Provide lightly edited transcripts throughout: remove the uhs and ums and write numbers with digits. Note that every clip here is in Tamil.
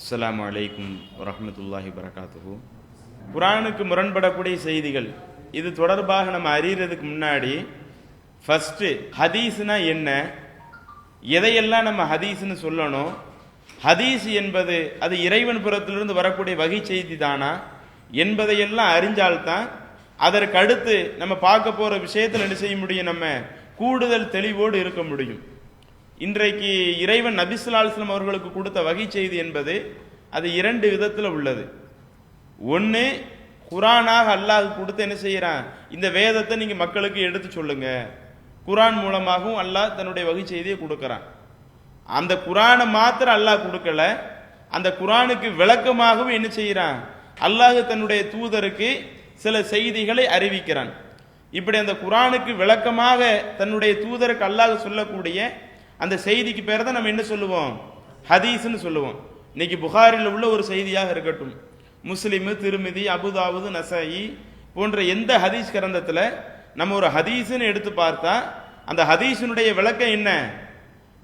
அஸ்ஸலாமு அலைக்கும் வரஹ்மத்துல்லாஹி வரகாத்துஹு. குர்ஆனுக்கு முரண்படக்கூடிய செய்திகள் இது தொடர்பாக நம்ம அறியறதுக்கு முன்னாடி ஃபர்ஸ்ட் ஹதீஸ்னா என்ன, எதையெல்லாம் நம்ம ஹதீஸ்னு சொல்லணும், ஹதீஸ் என்பது அது இறைவன் புறத்திலிருந்து வரக்கூடிய வகை செய்தி தானா என்பதையெல்லாம் அறிஞ்சால்தான் அதற்கு அடுத்து நம்ம பார்க்க போற விஷயத்தில் என்ன செய்ய முடியும், நம்ம கூடுதல் தெளிவோடு இருக்க முடியும். இன்றைக்கு இறைவன் நபி ஸல்லல்லாஹு அலைஹி வஸல்லம் அவர்களுக்கு கொடுத்த வகை செய்தி என்பது அது இரண்டு விதத்தில் உள்ளது. ஒன்று, குர்ஆனாக அல்லாஹ் கொடுத்து என்ன செய்யறான், இந்த வேதத்தை நீங்க மக்களுக்கு எடுத்து சொல்லுங்க. குர்ஆன் மூலமாகவும் அல்லாஹ் தன்னுடைய வகை செய்தியை கொடுக்கறான். அந்த குர்ஆனை மாத்திரம் அல்லாஹ் கொடுக்கல, அந்த குர்ஆனுக்கு விளக்கமாகவும் என்ன செய்யறான், அல்லாஹ் தன்னுடைய தூதருக்கு சில செய்திகளை அறிவிக்கிறான். இப்படி அந்த குர்ஆனுக்கு விளக்கமாக தன்னுடைய தூதருக்கு அல்லாஹ் சொல்லக்கூடிய அந்த செய்திக்கு பேர் தான் நம்ம என்ன சொல்லுவோம், ஹதீஸ்னு சொல்லுவோம். இன்னைக்கு புகாரில் உள்ள ஒரு செய்தியாக இருக்கட்டும், முஸ்லிம், திருமிதி, அபுதாவுது, நசாயி போன்ற எந்த ஹதீஸ் கிரந்தத்தில் நம்ம ஒரு ஹதீஸ்னு எடுத்து பார்த்தா அந்த ஹதீஸினுடைய விளக்கம் என்ன,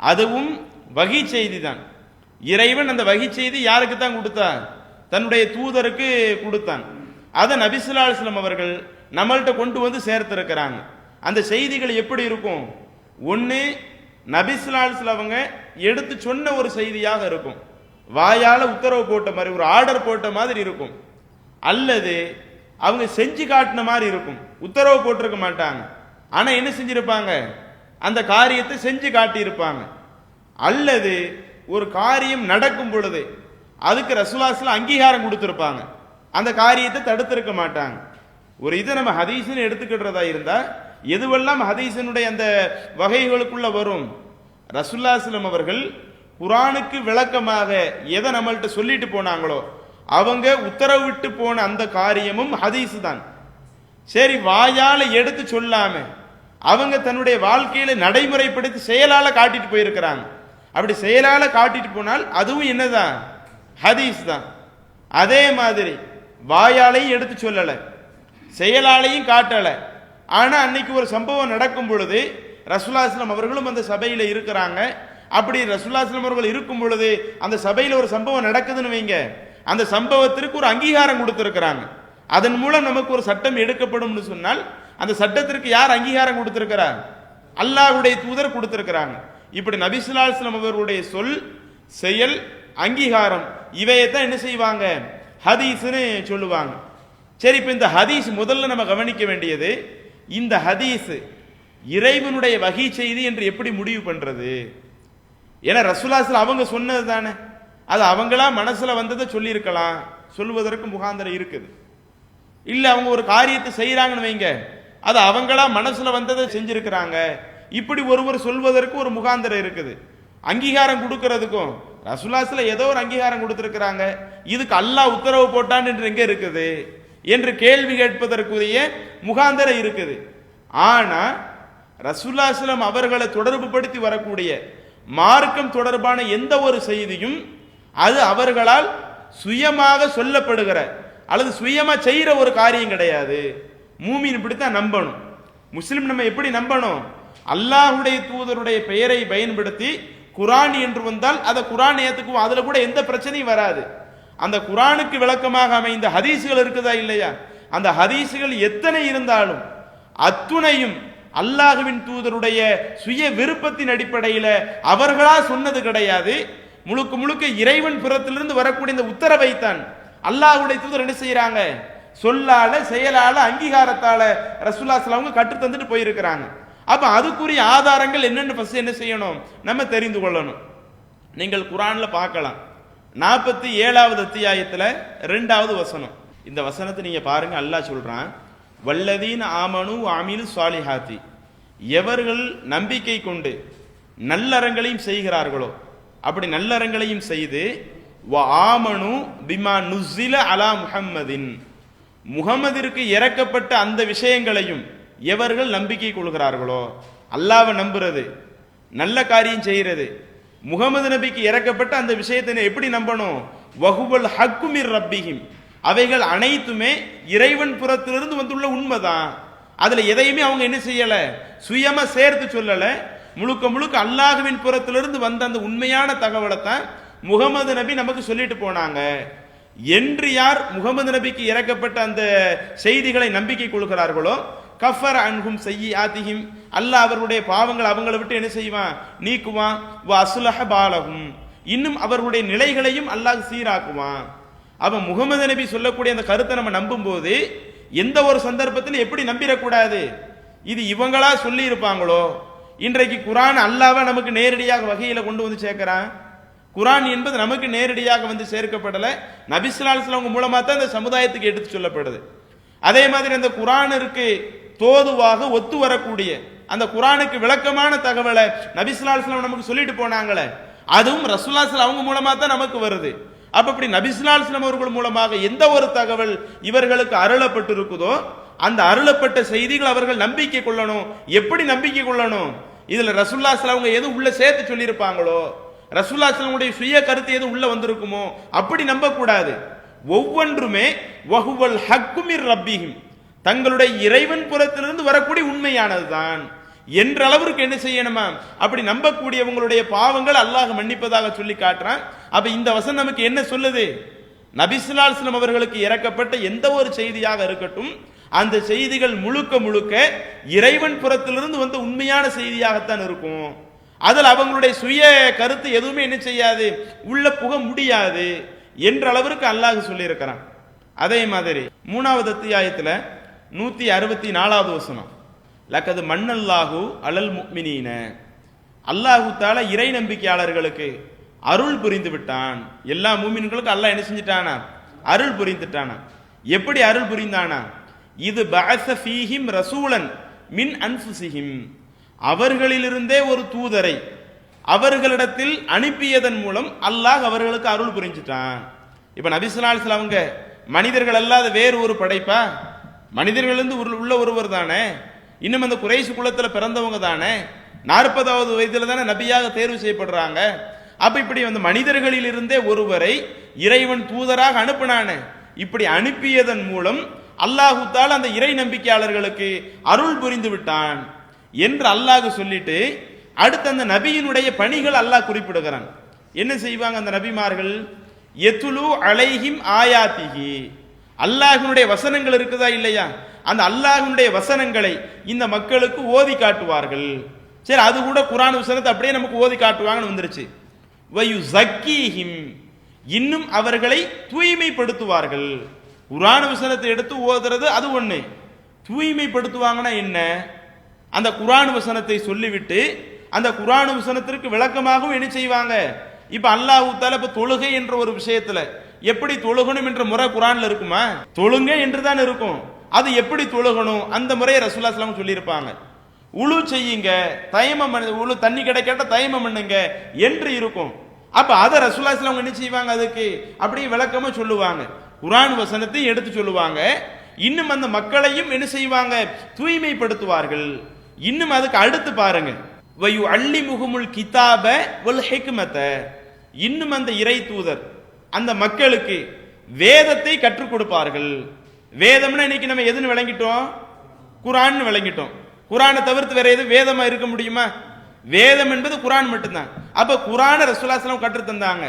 அதுவும் வகை செய்தி தான். இறைவன் அந்த வகை செய்தி யாருக்கு தான் கொடுத்தான், தன்னுடைய தூதருக்கு கொடுத்தான். அதை நபி ஸல்லல்லாஹு அலைஹி வஸல்லம் அவர்கள் நம்மள்கிட்ட கொண்டு வந்து சேர்த்திருக்கிறாங்க. அந்த செய்திகள் எப்படி இருக்கும், ஒன்று நபி ஸல்லல்லாஹு அலைஹி வஸல்லம் அவங்க எடுத்து சொன்ன ஒரு செய்தியாக இருக்கும், வாயால உத்தரவு போட்ட மாதிரி ஒரு ஆர்டர் போட்ட மாதிரி இருக்கும், அல்லது அவங்க செஞ்சு காட்டின மாதிரி இருக்கும். உத்தரவு போட்டிருக்க மாட்டாங்க, ஆனா என்ன செஞ்சிருப்பாங்க, அந்த காரியத்தை செஞ்சு காட்டி இருப்பாங்க. அல்லது ஒரு காரியம் நடக்கும் பொழுது அதுக்கு ரசூலுல்லாஹி ஸல்லல்லாஹு அலைஹி வஸல்லம் அங்கீகாரம் கொடுத்திருப்பாங்க, அந்த காரியத்தை தடுத்திருக்க மாட்டாங்க. ஒரு இதை நம்ம ஹதீஸ்னு எடுத்துக்கிட்டதா இருந்தா எதுவெல்லாம் ஹதீஸினுடைய அந்த வகைகளுக்குள்ள வரும், ரசூலுல்லாஹி ஸல்லல்லாஹு அலைஹி வஸல்லம் அவர்கள் குர்ஆனுக்கு விளக்கமாக எதை நம்மள்ட்ட சொல்லிட்டு போனாங்களோ அவங்க உத்தரவிட்டு போன அந்த காரியமும் ஹதீஸ் தான். சரி, வாயால எடுத்து சொல்லாம அவங்க தன்னுடைய வாழ்க்கையில நடைமுறைப்படுத்தி செயலால காட்டிட்டு போயிருக்கிறாங்க. அப்படி செயலால காட்டிட்டு போனால் அதுவும் என்னதான், ஹதீஸ் தான். அதே மாதிரி வாயாலையும் எடுத்து சொல்லல, செயலாலையும் காட்டல, ஆனா அன்னைக்கு ஒரு சம்பவம் நடக்கும் பொழுது ரசூலுல்லாஹி ஸல்லல்லாஹு அலைஹி வஸல்லம் அவர்களும் அந்த சபையில இருக்கிறாங்க. அப்படி ரசூலுல்லாஹி ஸல்லல்லாஹு அலைஹி வஸல்லம் அவர்கள் இருக்கும் பொழுது அந்த சபையில ஒரு சம்பவம் நடக்குதுன்னு வைங்க, அந்த சம்பவத்திற்கு ஒரு அங்கீகாரம் கொடுத்திருக்கிறாங்க. அதன் மூலம் நமக்கு ஒரு சட்டம் எடுக்கப்படும்னு சொன்னால் அந்த சட்டத்திற்கு யார் அங்கீகாரம் கொடுத்திருக்கிறார், அல்லாஹ்வுடைய தூதர் கொடுத்திருக்கிறாங்க. இப்படி நபி ஸல்லல்லாஹு அலைஹி வஸல்லம் அவர்களுடைய சொல், செயல், அங்கீகாரம் இவையத்தான் என்ன செய்வாங்க, ஹதீஸ்னு சொல்லுவாங்க. சரி, இப்ப இந்த ஹதீஸ் முதல்ல நம்ம கவனிக்க வேண்டியது, இந்த ஹதீஸ் இறைவனுடைய வகை செய்தி என்று எப்படி முடிவு பண்றது? ஏன்னா ரசூலுல்லாஹி ஸல்லல்லாஹு அலைஹி வஸல்லம் அவங்க சொன்னது தானே, அது அவங்களா மனசுல வந்ததை சொல்லியிருக்கலாம், சொல்லுவதற்கு முகாந்திரம் இருக்குது. இல்ல அவங்க ஒரு காரியத்தை செய்யறாங்கன்னு வைங்க, அது அவங்களா மனசுல வந்ததை செஞ்சிருக்கிறாங்க, இப்படி ஒருவர் சொல்வதற்கு ஒரு முகாந்திரம் இருக்குது. அங்கீகாரம் கொடுக்கிறதுக்கும் ரசூலுல்லாஹி ஸல்லல்லாஹு அலைஹி வஸல்லம் ஏதோ ஒரு அங்கீகாரம் கொடுத்திருக்கிறாங்க, இதுக்கு அல்லாஹ் உத்தரவு போட்டான் என்று எங்க இருக்குது என்று கேள்வி கேட்பதற்குரிய முகாந்திரம் இருக்குது. ஆனா ரசூலுல்லாஹி ஸல்லல்லாஹு அலைஹி வஸல்லம் அவர்களை தொடர்பு படுத்தி வரக்கூடிய மார்க்கம் தொடர்பான எந்த ஒரு செய்தியும் அது அவர்களால் சுயமாக சொல்லப்படுகிற அல்லது சுயமா செய்யற ஒரு காரியம் கிடையாது. மூமின் இப்படித்தான் நம்பணும். முஸ்லிம் நம்ம எப்படி நம்பணும், அல்லாஹ்வுடைய தூதருடைய பெயரை பயன்படுத்தி குர்ஆன் என்று வந்தால் அதை குர்ஆன் ஏத்துக்குவோம், அதுல கூட எந்த பிரச்சனையும் வராது. அந்த குர்ஆனுக்கு விளக்கமாக அமைந்த ஹதீஸ்கள் இருக்குதா இல்லையா, அந்த ஹதீஸ்கள் எத்தனை இருந்தாலும் அத்துணையும் அல்லாஹ்வின் தூதருடைய சுய விருப்பத்தின் அடிப்படையில் அவர்களா சொன்னது கிடையாது. முழுக்க முழுக்க இறைவன் புறத்திலிருந்து வரக்கூடிய இந்த உத்தரவைத்தான் அல்லாஹ்வுடைய தூதர் என்ன செய்யறாங்க, சொல்லால, செயலால, அங்கீகாரத்தால ரசூலுல்லாஹி ஸல்லல்லாஹு அலைஹி வஸல்லம் கற்று தந்துட்டு போயிருக்கிறாங்க. அப்ப அதுக்குரிய ஆதாரங்கள் என்னன்னு ஃபர்ஸ்ட் என்ன செய்யணும், நம்ம தெரிந்து கொள்ளணும். நீங்கள் குர்ஆன்ல பார்க்கலாம், 47வது அத்தியாயத்துல 2வது வசனம். இந்த வசனத்தை நீங்க பாருங்க, அல்லாஹ் சொல்றான், வல்லதீன ஆமனு அமிலு ஸாலிஹாத்தி, எவர்கள் நம்பிக்கை கொண்டு நல்லறங்களையும் செய்கிறார்களோ, அப்படி நல்லறங்களையும் செய்து வ ஆமனு பிமா நுஸில அலா முஹம்மதின், முஹம்மதிற்கு இறக்கப்பட்ட அந்த விஷயங்களையும் எவர்கள் நம்பிக்கை கொள்கிறார்களோ, அல்லாஹ்வை நம்புறது, நல்ல காரியம் செய்யறது, முகமது நபிக்கு இறக்கப்பட்ட அந்த விஷயத்தை எப்படி நம்பணும், வஹுவல் ஹக்கு மிர் ரப்பிஹிம், அவைகள் அனைத்துமே இறைவன் புறத்திலிருந்து வந்துள்ள உண்மைதான். அதுல எதையுமே அவங்க என்ன செய்யல, சுயமா சேர்த்து சொல்லல, முழுக்க முழுக்க அல்லாஹ்வின் புறத்திலிருந்து வந்த அந்த உண்மையான தகவலை தான் முகமது நபி நமக்கு சொல்லிட்டு போனாங்க என்று யார் முகமது நபிக்கு இறக்கப்பட்ட அந்த செய்திகளை நம்பிக்கை கொள்கிறார்களோ கஃபர அன்ஹும் சய்யிஆத்திஹிம், அல்லாஹ் அவர்களுடைய பாவங்கள் அவங்களை விட்டு என்ன செய்வான், நீக்குவான். வ அஸ்லஹ பாலஹும், இன்னும் அவர்களுடைய நிலைகளையும் அல்லாஹ் சீராக்குவான். அப்ப முகமது நபி சொல்லக்கூடிய அந்த கருத்தை நம்ம நம்பும் போது எந்த ஒரு சந்தர்ப்பத்திலும் எப்படி நம்பிடக்கூடாது, இது இவங்களா சொல்லி இருப்பாங்களோ. இன்றைக்கு குர்ஆன் அல்லாஹ்வா நமக்கு நேரடியாக வகையில கொண்டு வந்து சேர்க்கிறான். குர்ஆன் என்பது நமக்கு நேரடியாக வந்து சேர்க்கப்படல, நபி ஸல்லல்லாஹு அலைஹி வஸல்லம் மூலமா தான் இந்த சமுதாயத்துக்கு எடுத்து சொல்லப்படுது. அதே மாதிரி அந்த குர்ஆனிற்கு தோதுவாக ஒத்து வரக்கூடிய அந்த குர்ஆனுக்கு விளக்கமான தகவலை நபி ஸல்லல்லாஹு அலைஹி வஸல்லம் நமக்கு சொல்லிட்டு போனாங்களே, அதுவும் ரசூலுல்லாஹி ஸல்லல்லாஹு அவங்க மூலமா தான் நமக்கு வருது. அப்ப இப்படி நபி ஸல்லல்லாஹு அலைஹி வஸல்லம் அவர்கள் மூலமாக எந்த ஒரு தகவல் இவர்களுக்கு அருளப்பட்டு இருக்குதோ அந்த அருளப்பட்ட செய்திகள் அவர்கள் நம்பிக்கை கொள்ளணும். எப்படி நம்பிக்கை கொள்ளணும், இதுல ரசூலுல்லாஹி ஸல்லல்லாஹு அவங்க எதுவும் உள்ள சேர்த்து சொல்லியிருப்பாங்களோ, ரசூலுல்லாஹி ஸல்லல்லாஹு அலைஹி சுய கருத்து எதுவும் உள்ள வந்திருக்குமோ அப்படி நம்ப கூடாது. ஒவ்வொன்றுமே வஹுவல் ஹக்கு மிர் ரப்பிஹிம், தங்களுடைய இறைவன் புறத்திலிருந்து வரக்கூடிய உண்மையானதுதான் என்ற அளவிற்கு என்ன செய்யணுமா, அப்படி நம்பக்கூடியவங்களுடைய பாவங்கள் அல்லாஹ் மன்னிப்பதாக சொல்லி காட்டுறான். அப்ப இந்த வசனம் நமக்கு என்ன சொல்லுது, நபி ஸல்லல்லாஹு அலைஹி வஸல்லம் அவர்களுக்கு இறக்கப்பட்ட எந்த ஒரு செய்தியாக இருக்கட்டும் அந்த செய்திகள் முழுக்க முழுக்க இறைவன் புறத்திலிருந்து வந்த உண்மையான செய்தியாகத்தான் இருக்கும். அதில் அவங்களுடைய சுய கருத்து எதுவுமே என்ன செய்யாது, உள்ள புக முடியாது என்ற அளவிற்கு அல்லாஹ் சொல்லி இருக்கிறான். அதே மாதிரி 3வது அத்தியாயத்துல 164வது வசனம், லக்கது மன்னல்லாஹு அலல் முஃமினீன, அல்லாஹு தஆலா இறை நம்பிக்கையாளர்களுக்கு அருள் புரிந்து விட்டான். எல்லா மூமின்களுக்கும் அல்லாஹ் என்ன செஞ்சிட்டானா, அருள் புரிந்துட்டானா. எப்படி அருள் புரிந்தானா, இது பஅஸ ஃபீஹிம் ரசூலன் மின் அன்ஃபுஸிஹிம், அவர்களிலிருந்தே ஒரு தூதரை அவர்களிடத்தில் அனுப்பியதன் மூலம் அல்லாஹ் அவர்களுக்கு அருள் புரிஞ்சிட்டான். இப்ப நபி ஸல்லல்லாஹு அலைஹி வஸல்லம் அவங்க மனிதர்கள் அல்லாத வேறு ஒரு படைப்பா, மனிதர்களிலிருந்து உள்ள ஒருவர் தானே, இன்னும் அந்த குறைஷ் குலத்துல பிறந்தவங்க தானே, 40வது வயதுல தானே நபியாக தேர்வு செய்யப்படுறாங்க. அப்ப இப்படி அந்த மனிதர்களில் இருந்தே ஒருவரை இறைவன் தூதராக அனுப்பினானே, இப்படி அனுப்பியதன் மூலம் அல்லாஹு தஆலா அந்த இறை நம்பிக்கையாளர்களுக்கு அருள் புரிந்து விட்டான் என்று அல்லாஹ் சொல்லிட்டு அடுத்து அந்த நபியினுடைய பணிகள் அல்லாஹ் குறிப்பிடுகிறான். என்ன செய்வாங்க அந்த நபிமார்கள், யத்லு அலைஹிம் ஆயாத்திஹி, அல்லாஹ்வினுடைய வசனங்கள் இருக்குதா இல்லையா, அந்த அல்லாஹ்வினுடைய வசனங்களை இந்த மக்களுக்கு ஓதி காட்டுவார்கள். சரி, அது கூட குர்ஆன் வசனத்தை அப்படியே நமக்கு ஓதி காட்டுவாங்கன்னு வந்துருச்சு. வயுஸக்கீஹிம், இன்னும் அவர்களை தூய்மைப்படுத்துவார்கள். குர்ஆன் வசனத்தை எடுத்து ஓதுறது அது ஒண்ணு, தூய்மைப்படுத்துவாங்கன்னா என்ன, அந்த குர்ஆன் வசனத்தை சொல்லிவிட்டு அந்த குர்ஆன் வசனத்திற்கு விளக்கமாகவும் என்ன செய்வாங்க. இப்ப அல்லாஹ் தஆலா இப்ப தொழுகை என்ற ஒரு விஷயத்துல எப்படி தொழுகணும் என்ற முறை குர்ஆன்ல இருக்குமா, தொழுங்க என்று தான் இருக்கும். அது எப்படி தொழுகணும் அந்த முறையை ரசூலுல்லாஹி ஸல்லல்லாஹு அலைஹி வஸல்லம் சொல்லியிருப்பாங்க. உழு செய்யுங்க, தயமம் உழு தண்ணி கிடைக்காட்ட தயமம் பண்ணுங்க என்று இருக்கும். அப்ப அதை ரசூலுல்லாஹி ஸல்லல்லாஹு அலைஹி வஸல்லம் என்ன செய்வாங்க, அதுக்கு அப்படியே விளக்கமா சொல்லுவாங்க, குர்ஆன் வசனத்தையும் எடுத்து சொல்லுவாங்க. இன்னும் அந்த மக்களையும் என்ன செய்வாங்க, தூய்மைப்படுத்துவார்கள். இன்னும் அதுக்கு அடுத்து பாருங்க, வயு அல்லிமுஹுமுல் கிதாப வல் ஹிக்மத, இன்னும் அந்த இறை தூதர் அந்த மக்களுக்கு வேதத்தை கற்றுக் கொடுப்பார்கள். வேதம்னா இன்னைக்கு நம்ம எதுன்னு விளங்கிட்டோம், குர்ஆன் விளங்கிட்டோம். குர்ஆனை தவிர்த்து வேற எது வேதமா இருக்க முடியுமா, வேதம் என்பது குர்ஆன் மட்டும்தான். அப்ப குர்ஆனை ரசூலுல்லாஹி ஸல்லல்லாஹு அலைஹி வஸல்லம் கற்றுத்தந்தாங்க.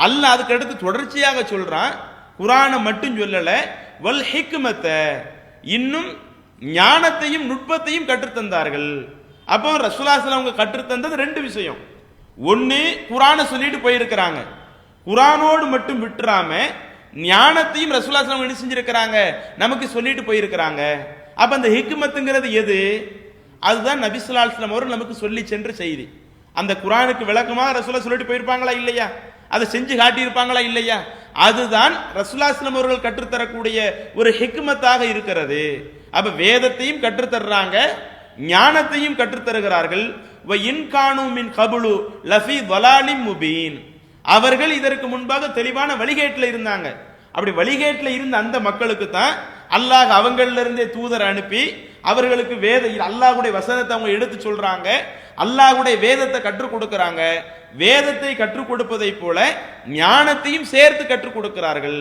அல்லாஹ் அதுக்கு அடுத்து தொடர்ச்சியாக சொல்றான், குர்ஆனை மட்டும் சொல்லல, வல் ஹிக்மத, இன்னும் ஞானத்தையும் நுட்பத்தையும் கற்றுத்தந்தார்கள். அப்போ ரசூலுல்லாஹி ஸல்லல்லாஹு அலைஹி வஸல்லம் அவங்க கற்றுத்தந்தது ரெண்டு விஷயம். ஒன்னு, குர்ஆனை சொல்லிட்டு போயிருக்கிறாங்க, குர்ஆனோடு மட்டும் விட்டுறாம ஞானத்தையும் ரசூலுல்லாஹி ஸல்லல்லாஹு அலைஹி வஸல்லம் என்ன செஞ்சிருக்கிறாங்க, நமக்கு சொல்லிட்டு போயிருக்கிறாங்க. அப்ப அந்த ஹிக்மத்துங்கிறது எது, அதுதான் நபி ஸல்லல்லாஹு அலைஹி வஸல்லம் அவர்கள் நமக்கு சொல்லி சென்ற செய்தி. அந்த குர்ஆனுக்கு விளக்கமாக ரசூலுல்லாஹ் சொல்லிட்டு போயிருப்பாங்களா இல்லையா, அதை செஞ்சு காட்டியிருப்பாங்களா இல்லையா, அதுதான் ரசூலுல்லாஹி ஸல்லல்லாஹு அலைஹி வஸல்லம் அவர்கள் கற்றுத்தரக்கூடிய ஒரு ஹிக்மத்தாக இருக்கிறது. அப்ப வேதத்தையும் கற்றுத்தர்றாங்க, ஞானத்தையும் கற்றுத்தருகிறார்கள். வ இன்கானு மின் கபுலு லஃபி வலாலிம் முபீன், அவர்கள் இதற்கு முன்பாக தெளிவான வழிகேட்டில் இருந்தாங்க. அப்படி வழிகேட்டில் இருந்த அந்த மக்களுக்கு தான் அல்லாஹ் அவங்கள்ல இருந்தே தூதர் அனுப்பி அவர்களுக்கு வேத அல்லாஹ்வுடைய வசனத்தை அவங்க எடுத்து சொல்றாங்க, அல்லாஹ்வுடைய வேதத்தை கற்றுக் கொடுக்கிறாங்க. வேதத்தை கற்றுக் கொடுப்பதை போல ஞானத்தையும் சேர்த்து கற்றுக் கொடுக்கிறார்கள்.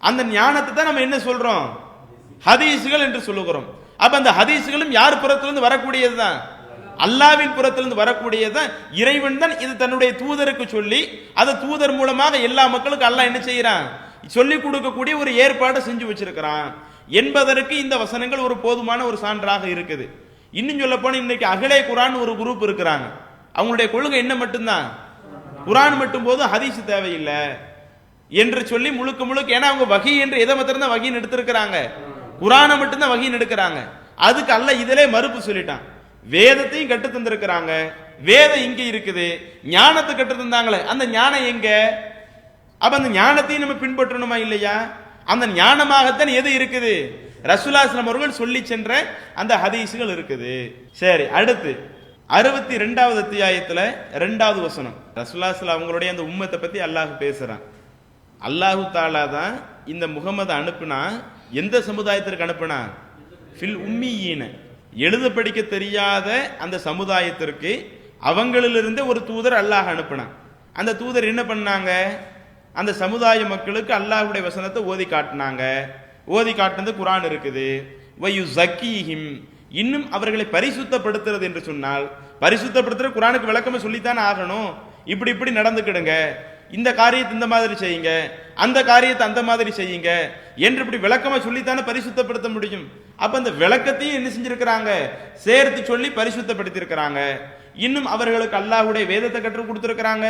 அந்த ஞானத்தை தான் நம்ம என்ன சொல்றோம், ஹதீஸ்கள் என்று சொல்லுகிறோம். அப்ப அந்த ஹதீஸ்களும் யார் புறத்திலிருந்து வரக்கூடியதுதான், அல்லாவின் புறத்திலிருந்து வரக்கூடியதான் இறைவன் தான் இது தன்னுடைய தூதருக்கு சொல்லி அதை தூதர் மூலமாக எல்லா மக்களுக்கும் அல்லாஹ் என்ன செய்யறான், சொல்லிக் கொடுக்கக்கூடிய ஒரு ஏற்பாடு செஞ்சு வச்சிருக்கிறான் என்பதற்கு இந்த வசனங்கள் ஒரு போதுமான ஒரு சான்றாக இருக்குது. இன்னும் சொல்ல போனா இன்னைக்கு அகலே குரான் ஒரு குரூப் இருக்கிறாங்க. அவங்களுடைய கொள்கை என்ன மட்டும்தான், குரான் மட்டும் போதும் ஹதீஸ் தேவையில்லை என்று சொல்லி முழுக்க முழுக்க, ஏன்னா அவங்க வகி என்று எதை மாத்திரம் தான் வகின்னு எடுத்திருக்கிறாங்க, குரானை மட்டும்தான் வகின்னு எடுக்கிறாங்க. அதுக்கு அல்ல இதிலே மறுப்பு சொல்லிட்டான். வேதத்தையும் கட்டு தந்திருக்கிறாங்க, வேதம் இங்க இருக்குது, ஞானத்தை கட்டு தந்தாங்களே அந்த ஞானம் எங்க? அப்ப அந்த ஞானத்தையும் நம்ம பின்பற்றணுமா இல்லையா? அந்த ஞானமாகத்தான் எது இருக்குது, ரசூலுல்லாஹி ஸல்லல்லாஹு அலைஹி அவர்கள் சொல்லி சென்ற அந்த ஹதீஸ்கள் இருக்குது. சரி, அடுத்து 62வது அத்தியாயத்துல 2வது வசனம். ரசூலுல்லாஹி ஸல்லல்லாஹு அவங்களுடைய அந்த உம்மத்தை பத்தி அல்லாஹ் பேசுறான். அல்லாஹு தாலா தான் இந்த முகமது அனுப்புனா எந்த சமுதாயத்திற்கு அனுப்புனா, ஃபில் உம்மீன, எழுத படிக்க தெரியாத அந்த சமுதாயத்திற்கு அவங்களிலிருந்து ஒரு தூதர் அல்லாஹ் அனுப்புனான். அந்த தூதர் என்ன பண்ணாங்க, அந்த சமுதாய மக்களுக்கு அல்லாஹ்வுடைய வசனத்தை ஓதி காட்டினாங்க. ஓதி காட்டினது குரான் இருக்குது. வயு ஜக்கீஹிம், இன்னும் அவர்களை பரிசுத்தப்படுத்துறது என்று சொன்னால், பரிசுத்தப்படுத்துற குரானுக்கு விளக்கமா சொல்லித்தானே ஆகணும். இப்படி இப்படி நடந்துக்கிடுங்க, இந்த காரியத்தை இந்த மாதிரி செய்யுங்க, அந்த காரியத்தை அந்த மாதிரி செய்யுங்க என்று இப்படி விளக்கமா சொல்லித்தானே பரிசுத்தப்படுத்த முடியும். அப்ப அந்த விளக்கத்தையும் என்ன செஞ்சிருக்கிறாங்க, சேர்த்து சொல்லி பரிசுத்தப்படுத்தி இருக்கிறாங்க. இன்னும் அவர்களுக்கு அல்லாஹ்வுடைய வேதத்தை கற்றுக் கொடுத்திருக்கிறாங்க,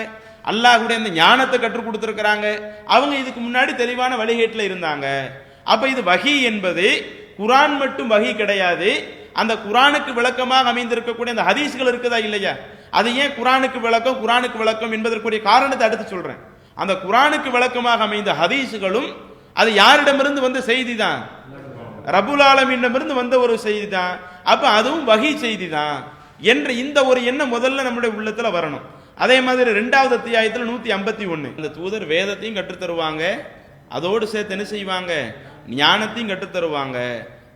அல்லாஹ்வுடைய அந்த ஞானத்தை கற்றுக் கொடுத்திருக்கிறாங்க. அவங்க இதுக்கு முன்னாடி தெளிவான வழிகேட்டில் இருந்தாங்க. அப்ப இது வஹி என்பது குரான் மட்டும் வஹி கிடையாது, அந்த குரானுக்கு விளக்கமாக அமைந்திருக்கக்கூடிய அந்த ஹதீஸ்கள் இருக்குதா இல்லையா? அது ஏன் குரானுக்கு விளக்கம் என்பதற்குரிய காரணத்தை அடுத்து சொல்றேன். அந்த குரானுக்கு விளக்கமாக அமைந்த ஹதீஸ்களும் அது யாரிடமிருந்து வந்த செய்தி தான், ரப்புல் ஆலமீனிடமிருந்து வந்த ஒரு செய்தி தான். அப்ப அதுவும் வஹி செய்தி தான் என்ற இந்த ஒரு எண்ணம் முதல்ல நம்முடைய உள்ளத்துல வரணும். அதே மாதிரி 2வது அத்தியாயத்தில் 151, இந்த தூதர் வேதத்தையும் கற்றுத்தருவாங்க, அதோடு சேர்த்து என்ன செய்வாங்க, ஞானத்தையும் கற்றுத்தருவாங்க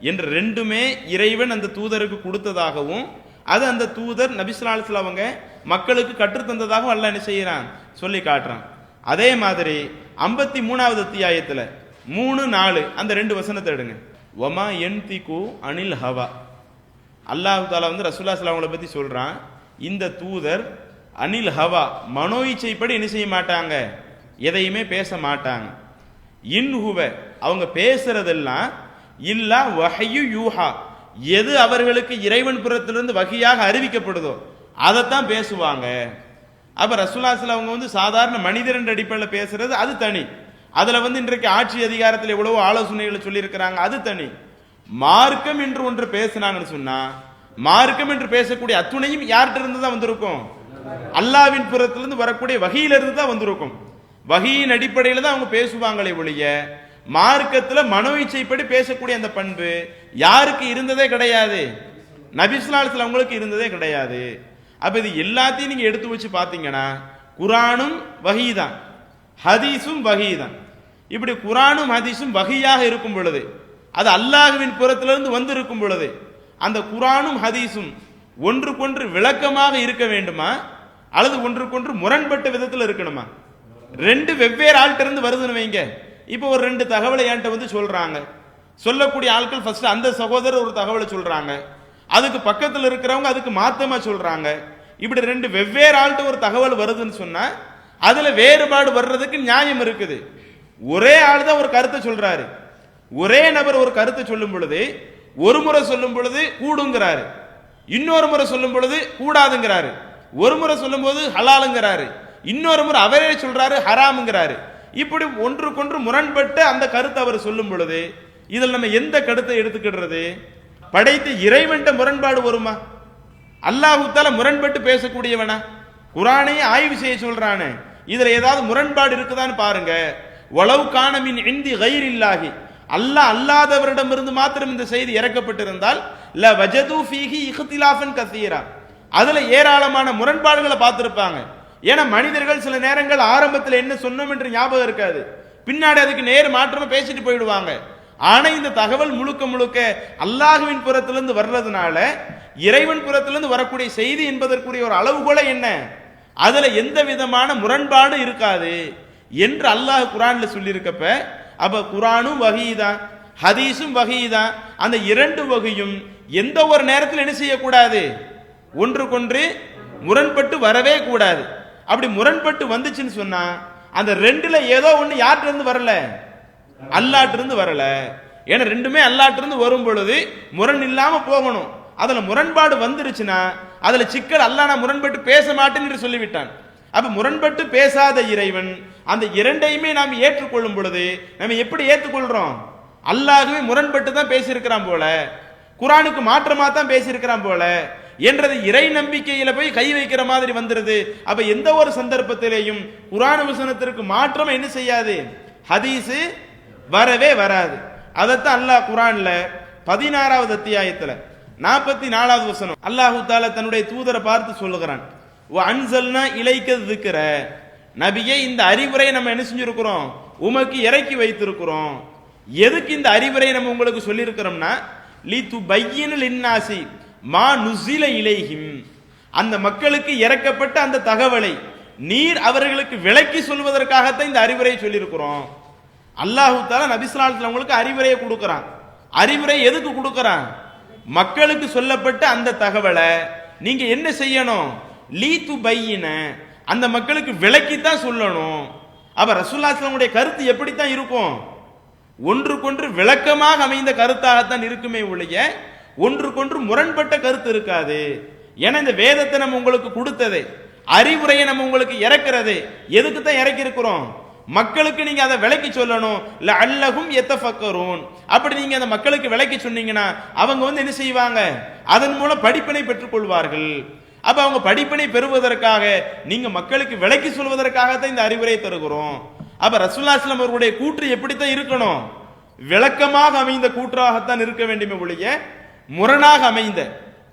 என்று ரெண்டுமே இறைவன் அந்த தூதருக்கு கொடுத்ததாகவும் அது அந்த தூதர் நபி ஸல்லல்லாஹு அலைஹி வஸல்லம் அவங்க மக்களுக்கு கற்றுத்தந்ததாகவும் அல்லாஹ் என்ன செய்யறான், சொல்லி காட்டுறான். அதே மாதிரி 53வது அத்தியாயத்துல 3-4 அந்த 2 வசனத்தை எடுங்க. வமா யன்திகு அனில் ஹவா, அல்லாஹ் தஆலா வந்து ரசூலுல்லாஹி ஸல்லல்லாஹு அலைஹி வஸல்லம் பத்தி சொல்றான், இந்த தூதர் அனில் ஹவா, மனோ இச்சைப்படி என்ன செய்ய மாட்டாங்க, எதையுமே பேச மாட்டாங்க. இன்ஹுவ, அவங்க பேசுறதெல்லாம் இல்லா வஹயு யூஹா, எது அவர்களுக்கு இறைவன் புறத்திலிருந்து வகையாக அறிவிக்கப்படுதோ அதைத்தான் பேசுவாங்க. அப்ப ரசூலுல்லாஹி ஸல்லல்லாஹு அவங்க வந்து சாதாரண மனிதர் என்ற அடிப்படையில் பேசுறது அது தனி. அதுல வந்து இன்றைக்கு ஆட்சி அதிகாரத்தில் எவ்வளவோ ஆலோசனைகளை சொல்லி இருக்கிறாங்க, அது தனி. மார்க்கம் என்று ஒன்று பேசினாங்கன்னு சொன்னா, மார்க்கம் என்று பேசக்கூடிய அத்துணையும் யார்கிட்ட இருந்து தான் வந்திருக்கும், அல்லாவின் புறத்திலிருந்து வரக்கூடிய வகையிலிருந்து தான் வந்திருக்கும். வகையின் அடிப்படையில் தான் அவங்க பேசுவாங்களே ஒழிய மார்க்கத்துல மனோ இச்சைப்படி பேசக்கூடிய அந்த பண்பு யாருக்கு இருந்ததே கிடையாது, நபி ஸல்லல்லாஹு அலைஹி வஸல்லம் அவங்களுக்கு இருந்ததே கிடையாது. அப்ப இது எல்லாத்தையும் நீங்க எடுத்து வச்சு பாத்தீங்கன்னா குரானும் வஹி தான், ஹதீஸும் வஹி தான். இப்படி குரானும் ஹதீஸும் வஹியாக இருக்கும் பொழுது, அது அல்லாஹ்வின் புறத்திலிருந்து வந்து இருக்கும் பொழுது, அந்த குரானும் ஹதீஸும் ஒன்றுக்கொன்று விளக்கமாக இருக்க வேண்டுமா அல்லது ஒன்றுக்கொன்று முரண்பட்ட விதத்தில் இருக்கணுமா? ரெண்டு வெவ்வேறு ஆள்கிட்ட இருந்து வருதுன்னு வைங்க. இப்போ ஒரு 2 தகவலை என்கிட்ட வந்து சொல்றாங்க, சொல்லக்கூடிய ஆட்கள் ஃபர்ஸ்ட் அந்த சகோதரர் ஒரு தகவலை சொல்றாங்க, அதுக்கு பக்கத்தில் இருக்கிறவங்க அதுக்கு மாத்தமா சொல்றாங்க. இப்படி 2 வெவ்வேறு ஆள்கிட்ட ஒரு தகவல் வருதுன்னு சொன்னா அதுல வேறுபாடு வர்றதுக்கு நியாயம் இருக்குது. ஒரே ஆள் தான் ஒரு கருத்தை சொல்றாரு, ஒரே நபர் ஒரு கருத்தை சொல்லும் பொழுது ஒரு முறை சொல்லும் பொழுது கூடுங்கிறாரு, இன்னொரு முறை சொல்லும் பொழுது கூடாதுங்கிறாரு, ஒரு முறை சொல்லும் போது ஹலாலுங்கிறாரு, இன்னொரு முறை அவரே சொல்றாரு ஹராமுங்கிறாரு. இப்படி ஒன்றுக்கொன்று முரண்பட்டு அந்த கருத்தை அவர் சொல்லும் பொழுது இதில் நம்ம எந்த கருத்தை எடுத்துக்கிடுறது? படைத்த இறைவன்ட்ட முரண்பாடு வருமா? அல்லாஹ் தஆலா முரண்பட்டு பேசக்கூடியவனா? குர்ஆனை ஆய்வு செய்ய சொல்றானே, இதுல ஏதாவது முரண்பாடு இருக்குதான்னு பாருங்க. வலவ் கான மின் இந்தி கைரில்லாஹி, அல்லாஹ் அல்லாதவரிடமிருந்து மாத்திரம் இந்த செய்தி இறக்கப்பட்டிருந்தால் ல வஜது ஃபீஹி இக்திலாஃபன் கஸீரா, அதுல ஏராளமான முரண்பாடுகளை பார்த்திருப்பாங்க. ஏன்னா மனிதர்கள் சில நேரங்கள் ஆரம்பத்தில் என்ன சொன்னோம் என்று ஞாபகம் இருக்காது, பின்னாடி அதுக்கு நேர் மாற்றமா பேசிட்டு போயிடுவாங்க. ஆனா இந்த தகவல் முழுக்க முழுக்க அல்லாஹ்வின் புறத்திலிருந்து வர்றதுனால இறைவன் புறத்திலிருந்து வரக்கூடிய செய்தி என்பதற்குரிய ஒரு அளவுகோல என்ன, அதுல எந்த விதமான முரண்பாடு இருக்காது என்று அல்லாஹ் குர்ஆன்ல சொல்லியிருக்கப்ப, அப்ப குர்ஆனும் வஹீதான் ஹதீஸும் வஹீதான். அந்த 2 வகையும் எந்த ஒரு நேரத்தில் என்ன செய்யக்கூடாது, ஒன்றுக்கொன்று முரண்பட்டு வரவே கூடாது. அப்படி முரண்பட்டு வந்துச்சுன்னு சொன்னா அந்த ரெண்டுல ஏதோ ஒண்ணு யார்கிட்ட இருந்து வரல, அல்லாஹ்ட்ட இருந்து வரல. ஏன்னா ரெண்டுமே அல்லாஹ்ட்ட இருந்து வரும் பொழுது முரண் இல்லாம போகணும். அதுல முரண்பாடு வந்துருச்சுன்னா அதுல சிக்கல், அல்லாஹ் நான் முரண்பட்டு பேச மாட்டேன் என்று சொல்லிவிட்டான். அப்ப முரண்பட்டு பேசாத இறைவன் அந்த இரண்டையுமே நாம் ஏற்றுக்கொள்ளும் பொழுது நம்ம எப்படி ஏற்றுக்கொள்றோம்? அல்லாஹ்வே முரண்பட்டு தான் பேசியிருக்கிறான் போல, குர்ஆனுக்கு மாற்றமா தான் பேசியிருக்கிறான் போல என்றது இறை நம்பிக்கையில போய் கை வைக்கிற மாதிரி வந்துருது. அப்ப எந்த ஒரு சந்தர்ப்பத்திலேயும் குர்ஆன் வசனத்திற்கு மாற்றம் என்ன செய்யாது, ஹதீஸ் வரவே வராது. அதத்தான் அல்லாஹ் குர்ஆன்ல 16வது அத்தியாயத்துல 44வது வசனம் அல்லாஹ் தஆலா தன்னுடைய தூதரை பார்த்து சொல்லுகிறான், வ அன்ஸல்னா இலைக்க ذிக்ர, நபியே இந்த அறிவுரை நம்ம என்ன செஞ்சிருக்கிறோம், உமக்கு இறக்கி வைத்திருக்கிறோம். எதுக்கு இந்த அறிவுரை நம்ம உங்களுக்கு சொல்லி இருக்கிறோம்னா, லிதுபய்யின லின்னாசி மா நுஸில இலைஹிம், அந்த மக்களுக்கு இறக்கப்பட்ட அந்த தகவலை நீர் அவர்களுக்கு விளக்கி சொல்வதற்காகத்தான் இந்த அறிவுரையை சொல்லி இருக்கிறோம். அல்லாஹ் தஆலா நபி ஸல்லல்லாஹு அலைஹி வஸல்லம் உங்களுக்கு அறிவுரையை கொடுக்கிறான். அறிவுரை எதுக்கு கொடுக்கிறான்? மக்களுக்கு சொல்லப்பட்ட அந்த தகவலை நீங்க என்ன செய்யணும், லிதுபய்யின, அந்த மக்களுக்கு விளக்கித்தான் சொல்லணும். அப்ப ரசூலுல்லாஹி ஸல்லல்லாஹு அலைஹி வஸல்லம் கருத்து எப்படித்தான் இருக்கும், ஒன்றுக்கொன்று விளக்கமாக அமைந்த கருத்தாகத்தான் இருக்குமே ஒழிய ஒன்றுக்கொன்று முரண்பட்ட கருத்து இருக்காது. ஏன்னா இந்த வேதத்தை நம்ம உங்களுக்கு கொடுத்தது, அறிவுரையை நம்ம உங்களுக்கு இறக்கிறது எதுக்கு தான் இறக்கி இருக்கிறோம், மக்களுக்கு நீங்க அதை விளக்கி சொல்லணும். லஅல்லஹும் யதஃபக்கரூன், அப்படி நீங்க அந்த மக்களுக்கு விளக்கி சொன்னீங்கன்னா அவங்க என்ன செய்வாங்க, அதன் மூலம் படிப்பினை பெற்றுக் கொள்வார்கள். அப்ப அவங்க படிப்பினை பெறுவதற்காக நீங்க மக்களுக்கு விளக்கி சொல்வதற்காகத்தான் இந்த அறிவுரையை தருகிறோம். அப்ப ரசூலுல்லாஹி ஸல்லல்லாஹு அலைஹி வஸல்லம் அவருடைய கூற்று எப்படித்தான் இருக்கணும், விளக்கமாக அமைந்த கூற்றாகத்தான் இருக்க வேண்டுமே ஒழிய முரணாக அமைந்த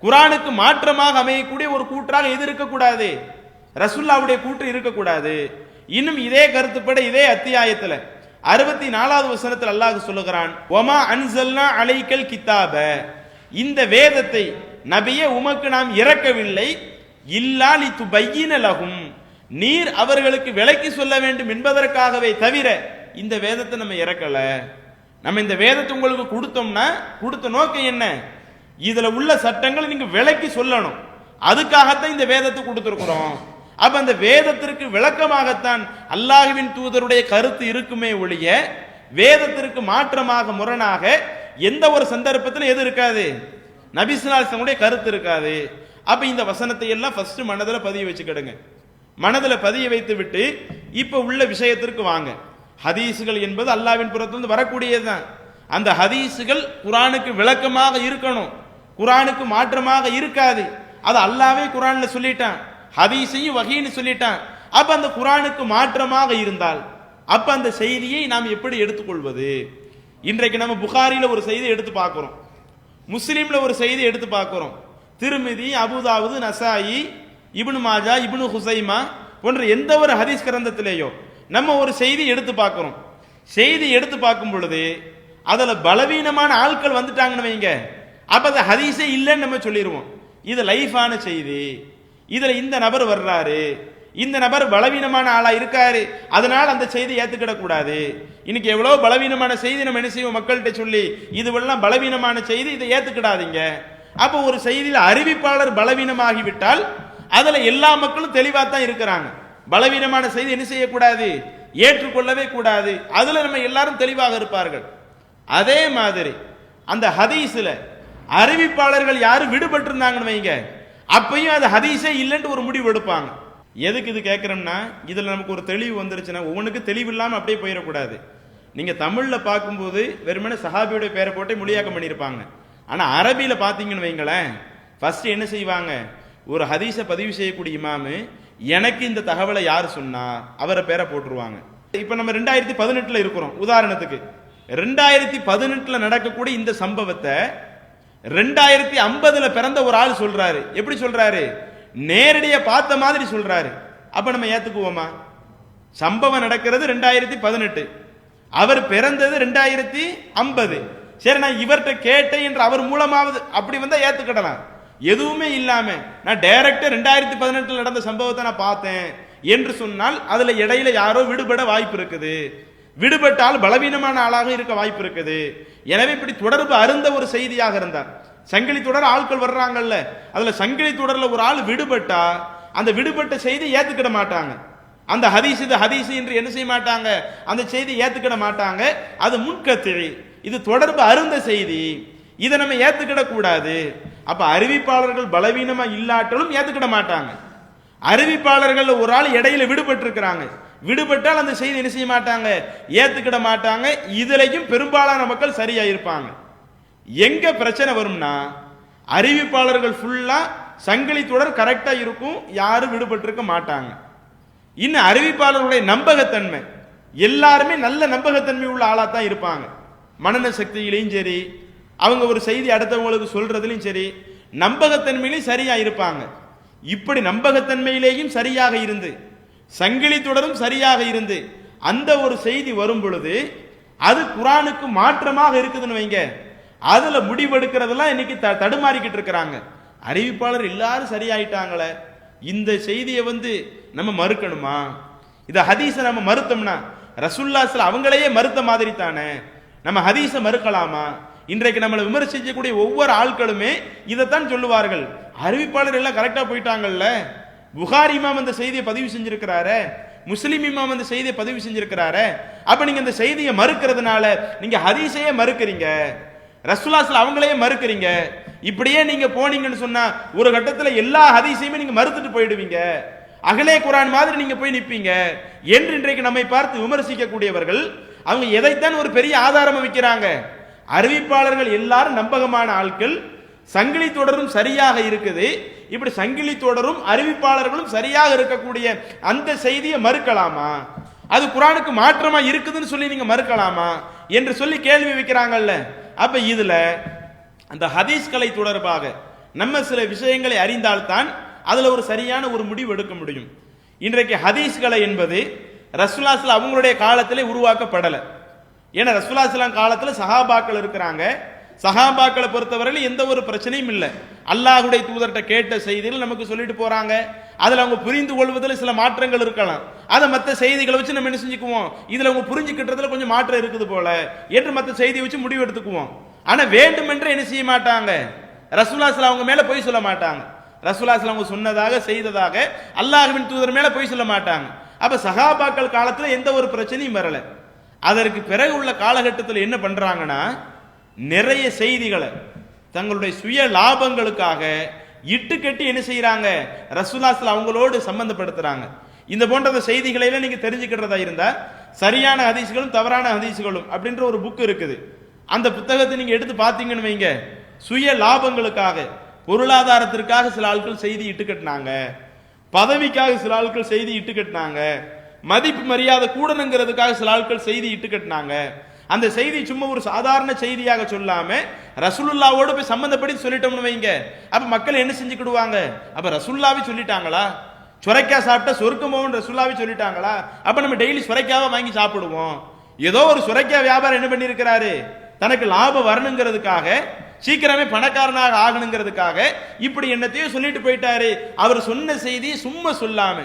குர்ஆனுக்கு மாற்றமாக அமையக்கூடிய ஒரு கூற்றாக எது இருக்கக்கூடாது, ரசூலுல்லாஹ்வுடைய கூற்று இருக்கக்கூடாது. இன்னும் இதே கருத்துப்பட இதே அத்தியாயத்துல 64வது வசனத்தில் அல்லாஹ் சொல்லுகிறான், வமா அன்ஸல்னா அலைக்கல் கிதாப, இந்த வேதத்தை நபியே உமக்கு நாம் இறக்கவில்லை, இல்லா லிதுபய்யின லஹும், நீர் அவர்களுக்கு விளக்கி சொல்ல வேண்டும் என்பதற்காகவே தவிர இந்த வேதத்தை நம்ம இறக்கல. நம்ம இந்த வேதத்தை உங்களுக்கு கொடுத்தோம்னா கொடுத்த நோக்கம் என்ன, இதுல உள்ள சட்டங்களை நீங்க விளக்கி சொல்லணும், அதுக்காகத்தான் இந்த வேதத்தை கொடுத்திருக்கிறோம். அப்ப அந்த வேதத்திற்கு விளக்கமாகத்தான் அல்லாஹ்வின் தூதருடைய கருத்து இருக்குமே ஒழிய வேதத்திற்கு மாற்றமாக முரணாக எந்த ஒரு சந்தர்ப்பத்தில் எது இருக்காது, நபி ஸல்லல்லாஹு அலைஹி வஸல்லம் கருத்து இருக்காது. அப்ப இந்த வசனத்தை எல்லாம் ஃபர்ஸ்ட் மனதுல பதிய வச்சுக்கிடுங்க. மனதுல பதிய வைத்து விட்டு இப்ப உள்ள விஷயத்திற்கு வாங்க. ஹதீசுகள் என்பது அல்லாஹ்வின் புறத்திலிருந்து வரக்கூடியதுதான். அந்த ஹதீசுகள் குர்ஆனுக்கு விளக்கமாக இருக்கணும், குர்ஆனுக்கு மாற்றமாக இருக்காது. அது அல்லாஹ்வே குர்ஆன்ல சொல்லிட்டான், ஹதீஸையும் வஹீன்னு சொல்லிட்டான். அப்ப அந்த குர்ஆனுக்கு மாற்றமாக இருந்தால் அப்ப அந்த செய்தியை நாம் எப்படி எடுத்துக்கொள்வது? இன்றைக்கு நம்ம புகாரில ஒரு செய்தி எடுத்து பார்க்கிறோம், முஸ்லிம்ல ஒரு செய்தி எடுத்து பார்க்கிறோம், திருமிதி, அபூதாவுது, நசாயி, இப்னு மாஜா, இப்னு ஹுசைமா போன்ற எந்த ஒரு ஹதீஸ் கிரந்தத்திலேயோ நம்ம ஒரு செய்தி எடுத்து பார்க்கிறோம். செய்தி எடுத்து பார்க்கும் பொழுது அதுல பலவீனமான ஆட்கள் வந்துட்டாங்கன்னு வைங்க, அப்ப அது ஹதீஸே இல்லைன்னு நம்ம சொல்லிடுவோம். இது லைஃபான செய்தி, இதுல இந்த நபர் வர்றாரு, இந்த நபர் பலவீனமான ஆளா இருக்காரு, அதனால அந்த செய்தி ஏத்துக்கிட கூடாது. இன்னைக்கு எவ்வளவு பலவீனமான செய்தி நம்ம என்ன செய்வோம், மக்கள்கிட்ட சொல்லி இதுவெல்லாம் பலவீனமான செய்தி, இதை ஏத்துக்கிடாதீங்க. அப்ப ஒரு செய்தியில அறிவிப்பாளர் பலவீனமாகிவிட்டால் அதுல எல்லா மக்களும் தெளிவா தான் இருக்கிறாங்க, பலவீனமான செய்தி என்ன செய்யக்கூடாது, ஏற்றுக்கொள்ளவே கூடாது, அதுல நம்ம எல்லாரும் தெளிவாக இருப்பார்கள். அதே மாதிரி அந்த ஹதீஸ்ல அறிவிப்பாளர்கள் யாரு விடுபட்டு இருந்தாங்கன்னு வைங்க, அப்பயும் அது ஹதீஸே இல்லைன்னு ஒரு முடிவு எடுப்பாங்க. எதுக்கு இது கேட்கிறோம்னா, இதுல நமக்கு ஒரு தெளிவு வந்துருச்சுன்னா ஒவ்வொன்றுக்கு தெளிவு இல்லாம அப்படியே போயிடக்கூடாது. நீங்க தமிழ்ல பார்க்கும்போது வெறுமனே சஹாபியுடைய பேரை போட்டு மொழியாக்கம் பண்ணியிருப்பாங்க. ஆனா அரபியில பாத்தீங்கன்னு வைங்களேன், ஃபர்ஸ்ட் என்ன செய்வாங்க, ஒரு ஹதீஸை பதிவு செய்யக்கூடிய இமாமு எனக்கு இந்த தகவலை யார் சொன்னா அவரை பேரை போட்டுருவாங்க. இப்ப நம்ம 2018 இருக்கிறோம், உதாரணத்துக்கு 2018 நடக்கக்கூடிய இந்த சம்பவத்தை 2050 பிறந்த ஒரு ஆள் சொல்றாரு. எப்படி சொல்றாரு, நேரடியா பார்த்த மாதிரி சொல்றாரு. அப்ப நம்ம ஏத்துக்குவோமா? சம்பவம் நடக்கிறது 2018, அவர் பிறந்தது 2050. சரி, நான் இவர்கிட்ட கேட்டேன் என்று அவர் மூலமாவது அப்படி வந்தா ஏத்துக்கிடலாம். எதுவுமே இல்லாம நான் டைரக்டா 2018 நடந்த சம்பவத்தை நான் பார்த்தேன் என்று சொன்னால் அதுல இடையில யாரோ விடுபட வாய்ப்பு இருக்குது, விடுபட்டால் பலவீனமான ஆளாக இருக்க வாய்ப்பு இருக்குது. எனவே இப்படி தொடர்பு அருந்த ஒரு செய்தியாக இருந்தார், சங்கிலி தொடர் ஆட்கள் வர்றாங்கல்ல, அதுல சங்கிலி தொடர்ல ஒரு ஆள் விடுபட்டா அந்த விடுபட்ட செய்தி ஏத்துக்கிட மாட்டாங்க. அந்த ஹதீஸ் இது ஹதீஸ் என்று என்ன செய்ய மாட்டாங்க, அந்த செய்தி ஏத்துக்கிட மாட்டாங்க. அது முன்கத்திரி, இது தொடர்பு அருந்த செய்தி, இதை நம்ம ஏத்துக்கிட கூடாது. அப்ப அறிவிப்பாளர்கள் பலவீனமா இல்லாட்டலும் ஏத்துக்கிட மாட்டாங்க. அறிவிப்பாளர்கள் ஒரு ஆள் இடையில விடுபட்டு இருக்கிறாங்க, விடுபட்டால் அந்த செய்தி என்ன செய்ய மாட்டாங்க, ஏத்துக்கிட மாட்டாங்க. இதுலயும் பெரும்பாலான மக்கள் சரியா இருப்பாங்க. எங்க பிரச்சனை வரும்னா, அறிவிப்பாளர்கள் ஃபுல்லா சங்கிலி தொடர் கரெக்டா இருக்கும், யாரும் விடுபட்டு இருக்க மாட்டாங்க. இன்னும் அறிவிப்பாளர்களுடைய நம்பகத்தன்மை, எல்லாருமே நல்ல நம்பகத்தன்மை உள்ள ஆளா தான் இருப்பாங்க. மனன சக்தியிலையும் சரி, அவங்க ஒரு செய்தி அடுத்தவங்களுக்கு சொல்றதுலையும் சரி, நம்பகத்தன்மையிலையும் சரியா இருப்பாங்க. இப்படி நம்பகத்தன்மையிலேயும் சரியாக இருந்து, சங்கிலி தொடரும் சரியாக இருந்து, அந்த ஒரு செய்தி வரும் பொழுது அது குர்ஆனுக்கு மாற்றமாக இருக்குதுன்னு வைங்க, அதுல முடிவெடுக்கிறதெல்லாம் இன்னைக்கு தடுமாறிக்கிட்டு இருக்கிறாங்க. அறிவிப்பாளர் எல்லாரும் சரியாயிட்டாங்களே, இந்த செய்தியை நம்ம மறுக்கணுமா? இந்த ஹதீஸை நம்ம மறுத்தோம்னா ரசூலுல்லாஹ் அவங்களையே மறுத்த மாதிரி தானே, நம்ம ஹதீஸை மறுக்கலாமா? இன்றைக்கு நம்மளை விமர்சிக்கக்கூடிய ஒவ்வொரு ஆட்களுமே இதைத்தான் சொல்லுவார்கள். அறிவிப்பாளர் எல்லாம் கரெக்டா போயிட்டாங்கல்ல, புகாரி இமாம் அந்த செய்தியை பதிவு செஞ்சிருக்கிறாரு, முஸ்லிம் இமாம் அந்த செய்தியை பதிவு செஞ்சிருக்கிறாரு, அப்ப நீங்க இந்த செய்தியை மறுக்கிறதுனால நீங்க ஹதீஸையே மறுக்கிறீங்க, ரசூலுல்லாஹ் அவங்களையே மறுக்கிறீங்க. இப்படியே நீங்க போனீங்கன்னு சொன்னா ஒரு கட்டத்துல எல்லா ஹதீஸையுமே நீங்க மறுத்துட்டு போயிடுவீங்க, அகலே குர்ஆன் மாதிரி நீங்க போய் நிப்பீங்க என்று இன்றைக்கு நம்மை பார்த்து விமர்சிக்கக்கூடியவர்கள் அவங்க எதைத்தான் ஒரு பெரிய ஆதாரமா வைக்கிறாங்க. அறிவிப்பாளர்கள் எல்லாரும் நம்பகமான ஆட்கள், சங்கிலி தொடரும் சரியாக இருக்குது, இப்படி சங்கிலி தொடரும் அறிவிப்பாளர்களும் சரியாக இருக்கக்கூடிய அந்த செய்தியை மறுக்கலாமா? அது குர்ஆனுக்கு மாற்றமா இருக்குதுன்னு சொல்லி நீங்க மறுக்கலாமா என்று சொல்லி கேள்வி வைக்கிறாங்கல்ல. அப்ப இதுல அந்த ஹதீஸ்களை தொடர்பாக நம்ம சில விஷயங்களை அறிந்தால்தான் அதுல ஒரு சரியான ஒரு முடிவு எடுக்க முடியும். இன்றைக்கு ஹதீஸ்களை என்பது ரசூலுல்லாஹ் அவங்களுடைய காலத்திலே உருவாக்கப்படல. ஏன்னா ரசூலுல்லாஹ் காலத்துல சஹாபாக்கள் இருக்கிறாங்க, சஹாபாக்களை பொறுத்தவரையில் எந்த ஒரு பிரச்சனையும் இல்லை. அல்லாஹ்வுடைய தூதர்கிட்ட கேட்ட செய்திகள் நமக்கு சொல்லிட்டு போறாங்க, அதுல அவங்க புரிந்து கொள்வதில் சில மாற்றங்கள் இருக்கலாம், அதை மற்ற செய்திகளை வச்சு நம்ம என்ன செஞ்சுக்குவோம், இதுல அவங்க புரிஞ்சுக்கிட்டதுல கொஞ்சம் மாற்றம் இருக்குது போல என்று மற்ற செய்தியை வச்சு முடிவு எடுத்துக்குவோம். ஆனா வேண்டுமென்று என்ன செய்ய மாட்டாங்க, ரசூலுல்லாஹ் அவங்க மேல பொய் சொல்ல மாட்டாங்க, ரசூலுல்லாஹ் அவங்க சொன்னதாக செய்ததாக அல்லாஹ்வின் தூதர் மேல பொய் சொல்ல மாட்டாங்க. அப்ப சஹாபாக்கள் காலத்துல எந்த ஒரு பிரச்சனையும் வரல. அதற்கு பிறகு உள்ள காலகட்டத்தில் என்ன பண்றாங்கன்னா, நிறைய செய்திகளை தங்களுடைய சுய லாபங்களுக்காக இட்டு கட்டி என்ன செய்யறாங்க, ரசூலுல்லாஹ் அவங்களோடு சம்பந்தப்படுத்துறாங்க. இந்த போன்ற செய்திகளை எல்லாம் நீங்க தெரிஞ்சுக்கிறதா இருந்தா சரியான ஹதீஸ்களும் தவறான ஹதீஸ்களும் அப்படின்ற ஒரு புக் இருக்குது, அந்த புத்தகத்தை நீங்க எடுத்து பார்த்தீங்கன்னு வைங்க, சுய லாபங்களுக்காக பொருளாதாரத்திற்காக சில ஆட்கள் செய்தி இட்டு கட்டினாங்க, பதவிக்காக சில ஆட்கள் செய்தி இட்டு கட்டினாங்க, மதிப்பு மரியாதை கூடணுங்கிறதுக்காக சில ஆட்கள் செய்தி இட்டு கட்டினாங்க. அந்த செய்தி சும்மா ஒரு சாதாரண செய்தியாக சொல்லாம ரசூலுல்லாவோடு போய் சம்பந்தப்படி சொல்லிட்டோம்னு வைங்க, அப்ப மக்கள் என்ன செஞ்சுக்கிடுவாங்க, அப்ப ரசூலுல்லாவே சொல்லிட்டாங்களா, சுரைக்காய் சாப்பிட்டா சொர்க்கம் போகும் ரசூலுல்லாவே சொல்லிட்டாங்களா, அப்ப நம்ம டெய்லி சுரைக்காவை வாங்கி சாப்பிடுவோம். ஏதோ ஒரு சுரைக்காய் வியாபாரம் என்ன பண்ணியிருக்கிறாரு, தனக்கு லாபம் வரணுங்கிறதுக்காக, சீக்கிரமே பணக்காரனாக ஆகணுங்கிறதுக்காக இப்படி என்னத்தையும் சொல்லிட்டு போயிட்டாரு. அவர் சொன்ன செய்தி சும்மா சொல்லாம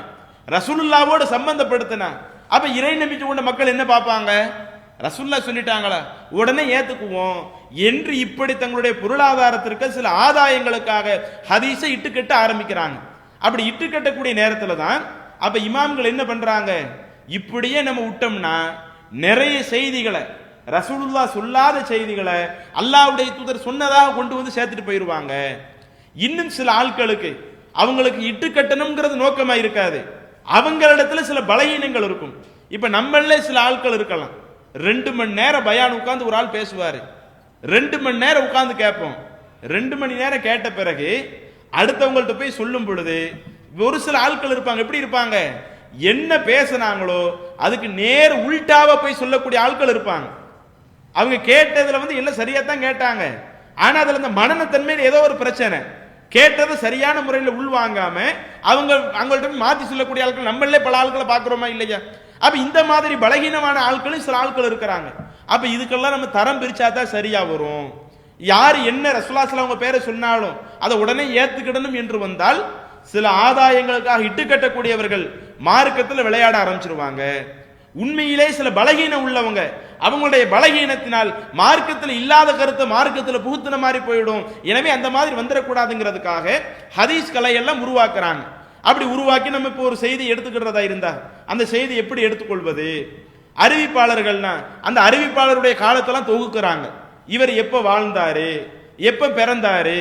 ரசூலுல்லாவோடு சம்பந்தப்படுத்தினா அப்ப இறை நம்பிக்கை கொண்ட மக்கள் என்ன பார்ப்பாங்க, ரசூலுல்லாஹ் சொல்லிட்டாங்களா உடனே ஏத்துக்குவோம் என்று இப்படி தங்களுடைய பொருளாதாரத்திற்கு சில ஆதாயங்களுக்காக ஹதீஸை இட்டுக்கட்ட ஆரம்பிக்கிறாங்க. அப்படி இட்டுக்கட்டக்கூடிய நேரத்துல தான் அப்ப இமாம்கள் என்ன பண்றாங்க, இப்படியே நம்ம விட்டோம்னா நிறைய செய்திகளை ரசூலுல்லாஹ் சொல்லாத செய்திகளை அல்லாஹ்வுடைய தூதர் சொன்னதாக கொண்டு வந்து சேர்த்துட்டு போயிருவாங்க. இன்னும் சில ஆட்களுக்கு அவங்களுக்கு இட்டுக்கட்டணும்ங்கிறது நோக்கமா இருக்காது, அவங்களிடத்துல சில பலகீனங்கள் இருக்கும். இப்ப நம்மள சில ஆட்கள் இருக்கலாம், 2 மணி நேரம் பயான் உட்கார்ந்து ஒரு ஆள் பேசுவாரு, 2 மணி நேரம் உட்கார்ந்து கேட்போம். 2 மணி நேரம் கேட்ட பிறகு அடுத்தவங்கள்ட்ட போய் சொல்லும் பொழுது ஒரு சில ஆட்கள் இருப்பாங்க, எப்படி இருப்பாங்க, என்ன பேசினாங்களோ அதுக்கு நேர் உள்டாவா போய் சொல்லக்கூடிய ஆட்கள் இருப்பாங்க. அவங்க கேட்டதுல எல்லாம் சரியா தான் கேட்டாங்க, ஆனா அதுல இந்த மனநத்தன்மையில ஏதோ ஒரு பிரச்சனை, கேட்டதை சரியான முறையில் உள்வாங்காம அவங்கள்ட்ட மாத்தி சொல்லக்கூடிய ஆட்கள் நம்மளே பல ஆட்களை பாக்குறோமா இல்லையா? அப்ப இந்த மாதிரி பலகீனமான ஆட்களும் சில ஆட்கள் இருக்கிறாங்க. அப்ப இதுக்கெல்லாம் நம்ம தரம் பிரிச்சா தான் சரியா வரும். யார் என்ன ரசூலுல்லாஹ் அவங்க பேரை சொன்னாலும் அதை உடனே ஏத்துக்கிடணும் என்று வந்தால் சில ஆதாயங்களுக்காக இட்டுக்கட்டக்கூடியவர்கள் மார்க்கத்தில் விளையாட ஆரம்பிச்சிருவாங்க. உண்மையிலே சில பலகீனம் உள்ளவங்க அவங்களுடைய பலகீனத்தினால் மார்க்கத்தில் இல்லாத கருத்தை மார்க்கத்தில் புகுத்தின மாதிரி போயிடும். எனவே அந்த மாதிரி வந்துடக்கூடாதுங்கிறதுக்காக ஹதீஸ் கலையெல்லாம் உருவாக்குறாங்க. அப்படி உருவாக்கி நம்ம இப்போ ஒரு செய்தி எடுத்துக்கிறதா இருந்தா அந்த செய்தி எப்படி எடுத்துக்கொள்வது? அறிவிப்பாளர்கள்னா அந்த அறிவிப்பாளருடைய காலத்தெல்லாம் தொகுக்கிறாங்க. இவர் எப்ப வாழ்ந்தாரு, எப்ப பிறந்தாரு,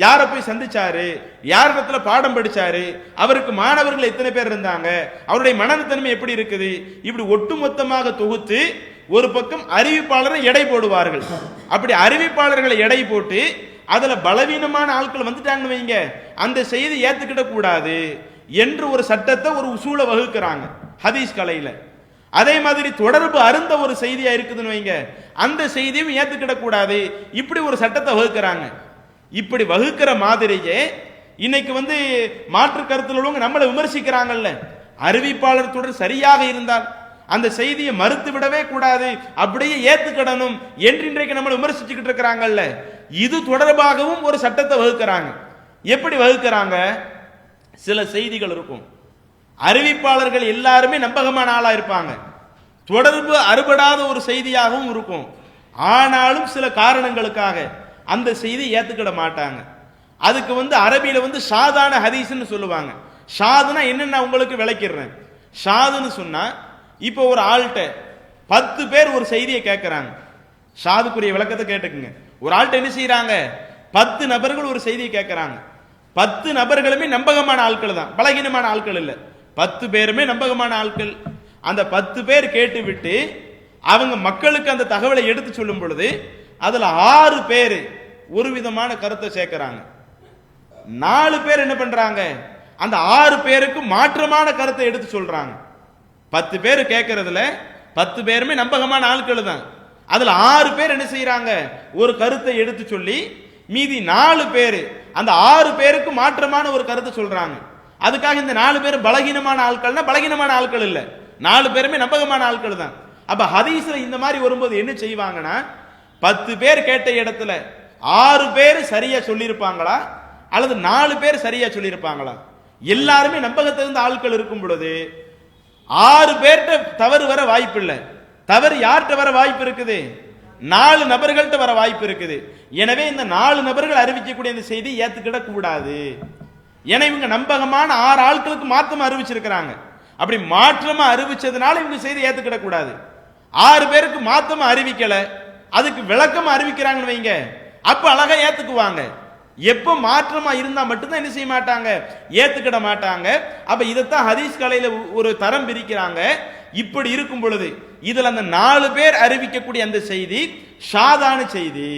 யாரை போய் சந்திச்சாரு, யாரிடத்துல பாடம் படிச்சாரு, அவருக்கு மாணவர்கள் எத்தனை பேர் இருந்தாங்க, அவருடைய மனத்தன்மை எப்படி இருக்குது, இப்படி ஒட்டுமொத்தமாக தொகுத்து ஒரு பக்கம் அறிவிப்பாளரை எடை போடுவார்கள். அப்படி அறிவிப்பாளர்களை எடை போட்டு அதுல பலவீனமான ஆட்கள் வந்துட்டாங்கன்னு வைங்க, அந்த செய்தி ஏத்துக்கிட கூடாது என்று ஒரு சட்டத்தை ஒரு உசூலை வகுக்கிறாங்க ஹதீஸ் கலையில. அதே மாதிரி தொடர்பு அருந்த ஒரு செய்தியா இருக்குதுன்னு வைங்க, அந்த செய்தியும் ஏத்துக்கிட கூடாது, இப்படி ஒரு சட்டத்தை வகுக்கிறாங்க. இப்படி வகுக்கிற மாதிரியே இன்னைக்கு மாற்று கருத்தில் உள்ளவங்க நம்மளை விமர்சிக்கிறாங்கல்ல, அறிவிப்பாளர் தொடர் சரியாக இருந்தால் அந்த செய்தியை மறுத்து விடவே கூடாது, அப்படியே ஏத்துக்கிடணும் என்று இன்றைக்கு நம்மளை விமர்சிச்சுக்கிட்டு இருக்கிறாங்கல்ல, இது தொடர்பாகவும் ஒரு சட்டத்தை வகுக்கிறாங்க. எப்படி வகுக்கிறாங்க? சில செய்திகள் இருக்கும், அறிவிப்பாளர்கள் எல்லாருமே நம்பகமான ஆளா இருப்பாங்க, தொடர்பு அறுபடாத ஒரு செய்தியாகவும் இருக்கும். ஆனாலும் சில காரணங்களுக்காக அந்த செய்தி ஏத்துக்கிட மாட்டாங்க. அதுக்கு அரபியில ஷாதான ஹதீஸ்னு சொல்லுவாங்க. ஷாதுனா என்னன்னு உங்களுக்கு விளக்கிடுறேன். ஷாதுன்னு சொன்னா இப்போ ஒரு ஆள்கிட்ட 10 பேர் ஒரு செய்தியை கேட்கிறாங்க. ஷாதுக்குரிய விளக்கத்தை கேட்டுக்குங்க. ஒரு ஆள்கிட்ட என்ன செய்யறாங்க, 10 நபர்கள் ஒரு செய்தியை கேட்கிறாங்க. 10 நபர்களுமே நம்பகமான ஆட்கள் தான், பலகீனமான ஆட்கள் இல்ல. 10 பேருமே நம்பகமான ஆட்கள். அந்த 10 பேர் கேட்டு விட்டு அவங்க மக்களுக்கு அந்த தகவலை எடுத்து சொல்லும் பொழுது அதுல 6 பேர் ஒரு விதமான கருத்தை சேர்க்கிறாங்க. 4 பேர் என்ன பண்றாங்க, அந்த 6 பேருக்கு மாற்றமான கருத்தை எடுத்து சொல்றாங்க. 10 பேர் கேட்கறதுல 10 பேருமே நம்பகமான ஆட்கள் தான். அதுல 6 பேர் என்ன செய்யறாங்க, ஒரு கருத்தை எடுத்து சொல்லி மீதி 4 பேர் அந்த 6 பேருக்கு மாற்றமான ஒரு கருத்தை சொல்றாங்க. அதுக்காக இந்த 4 பேர் பலகீனமான ஆட்கள்னா பலகீனமான ஆட்கள் இல்ல, 4 பேருமே நம்பகமான ஆட்கள் தான். அப்ப ஹதீஸ்ல இந்த மாதிரி வரும்போது என்ன செய்வாங்கன்னா, 10 பேர் கேட்ட இடத்துல 6 பேர் சரியா சொல்லியிருப்பாங்களா அல்லது 4 பேர் சரியா சொல்லியிருப்பாங்களா? எல்லாருமே நம்பகத்தகுந்த ஆட்கள் இருக்கும் பொழுது 6 பேர்கிட்ட தவறு வர வாய்ப்பு இல்லை. தவறு யார்கிட்ட வர வாய்ப்பு இருக்குது, 4 நபர்கள்ட்ட வர வாய்ப்பு இருக்குது. எனவே இந்த 4 நபர்கள் அறிவிக்கக்கூடிய இந்த செய்தி ஏத்துக்கிட கூடாது. ஏன்னா இவங்க நம்பகமான 6 ஆட்களுக்கு மாற்றமா அறிவிச்சிருக்கிறாங்க. அப்படி மாற்றமா அறிவிச்சதுனால இவங்க செய்தி ஏத்துக்கிட கூடாது. 6 பேருக்கு மாற்றமா அறிவிக்கல, அதுக்கு விளக்கமா அறிவிக்கிறாங்கன்னு வைங்க, அப்ப அழகா ஏத்துக்குவாங்க. எப்ப மாற்றமா இருந்தா மட்டும்தான் என்ன செய்ய மாட்டாங்க, ஏத்துக்கிட மாட்டாங்க. அப்ப இதைத்தான் ஹதீஸ் கலையில ஒரு தரம் பிரிக்கிறாங்க. இப்படி இருக்கும் பொழுது இதுல அந்த 4 பேர் அறிவிக்கக்கூடிய அந்த செய்தி ஷாதான செய்தி.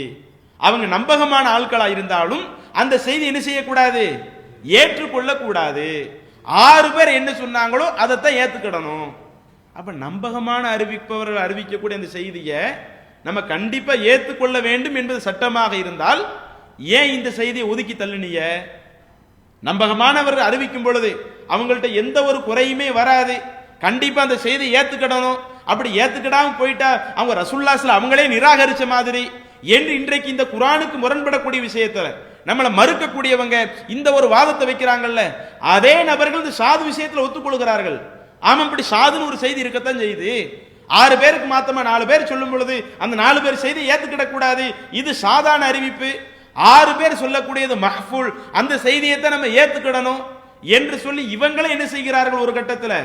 அவங்க நம்பகமான ஆட்களா இருந்தாலும் அந்த செய்தி என்ன செய்யக்கூடாது, ஏற்றுக்கொள்ள கூடாது. 6 பேர் என்ன சொன்னாங்களோ அதைத்தான் ஏத்துக்கிடணும். அப்ப நம்பகமான அறிவிப்பவர்கள் அறிவிக்கக்கூடிய அந்த செய்தியை நம்ம கண்டிப்பா ஏற்றுக்கொள்ள வேண்டும் என்பது சட்டமாக இருந்தால் ஏன் இந்த செய்தியை ஒதுக்கி தள்ளினிய? நம்பகமானவர்கள் அறிவிக்கும் பொழுது அவங்கள்ட்ட எந்த ஒரு குறையுமே வராது, கண்டிப்பா அந்த செய்தி ஏத்துக்கிடணும். அப்படி ஏத்துக்கிடாம போயிட்டா அவங்க ரசூலுல்லாஹ் அவங்களே நிராகரிச்ச மாதிரி என்று இன்றைக்கு இந்த குர்ஆனுக்கு முரண்படக்கூடிய விஷயத்துல நம்மளை மறுக்கக்கூடியவங்க இந்த ஒரு வாதத்தை வைக்கிறாங்கல்ல, அதே நபர்கள் இந்த சாது விஷயத்துல ஒத்துக்கொள்கிறார்கள். ஆமா, இப்படி சாதுன்னு ஒரு செய்தி இருக்கத்தான் செய்யுது. 6 பேருக்கு மாத்தமா 4 பேர் சொல்லும் பொழுது அந்த 4 பேர் செய்தி ஏத்துக்கிட கூடாது, இது சாதாரண அறிவிப்பு. 6 பேர் சொல்லக்கூடியது மஹ்ஃபூல், அந்த செய்தியை தான் நம்ம ஏத்துக்கிடணும் என்று சொல்லி இவங்களே என்ன செய்கிறார்கள், ஒரு கட்டத்தில்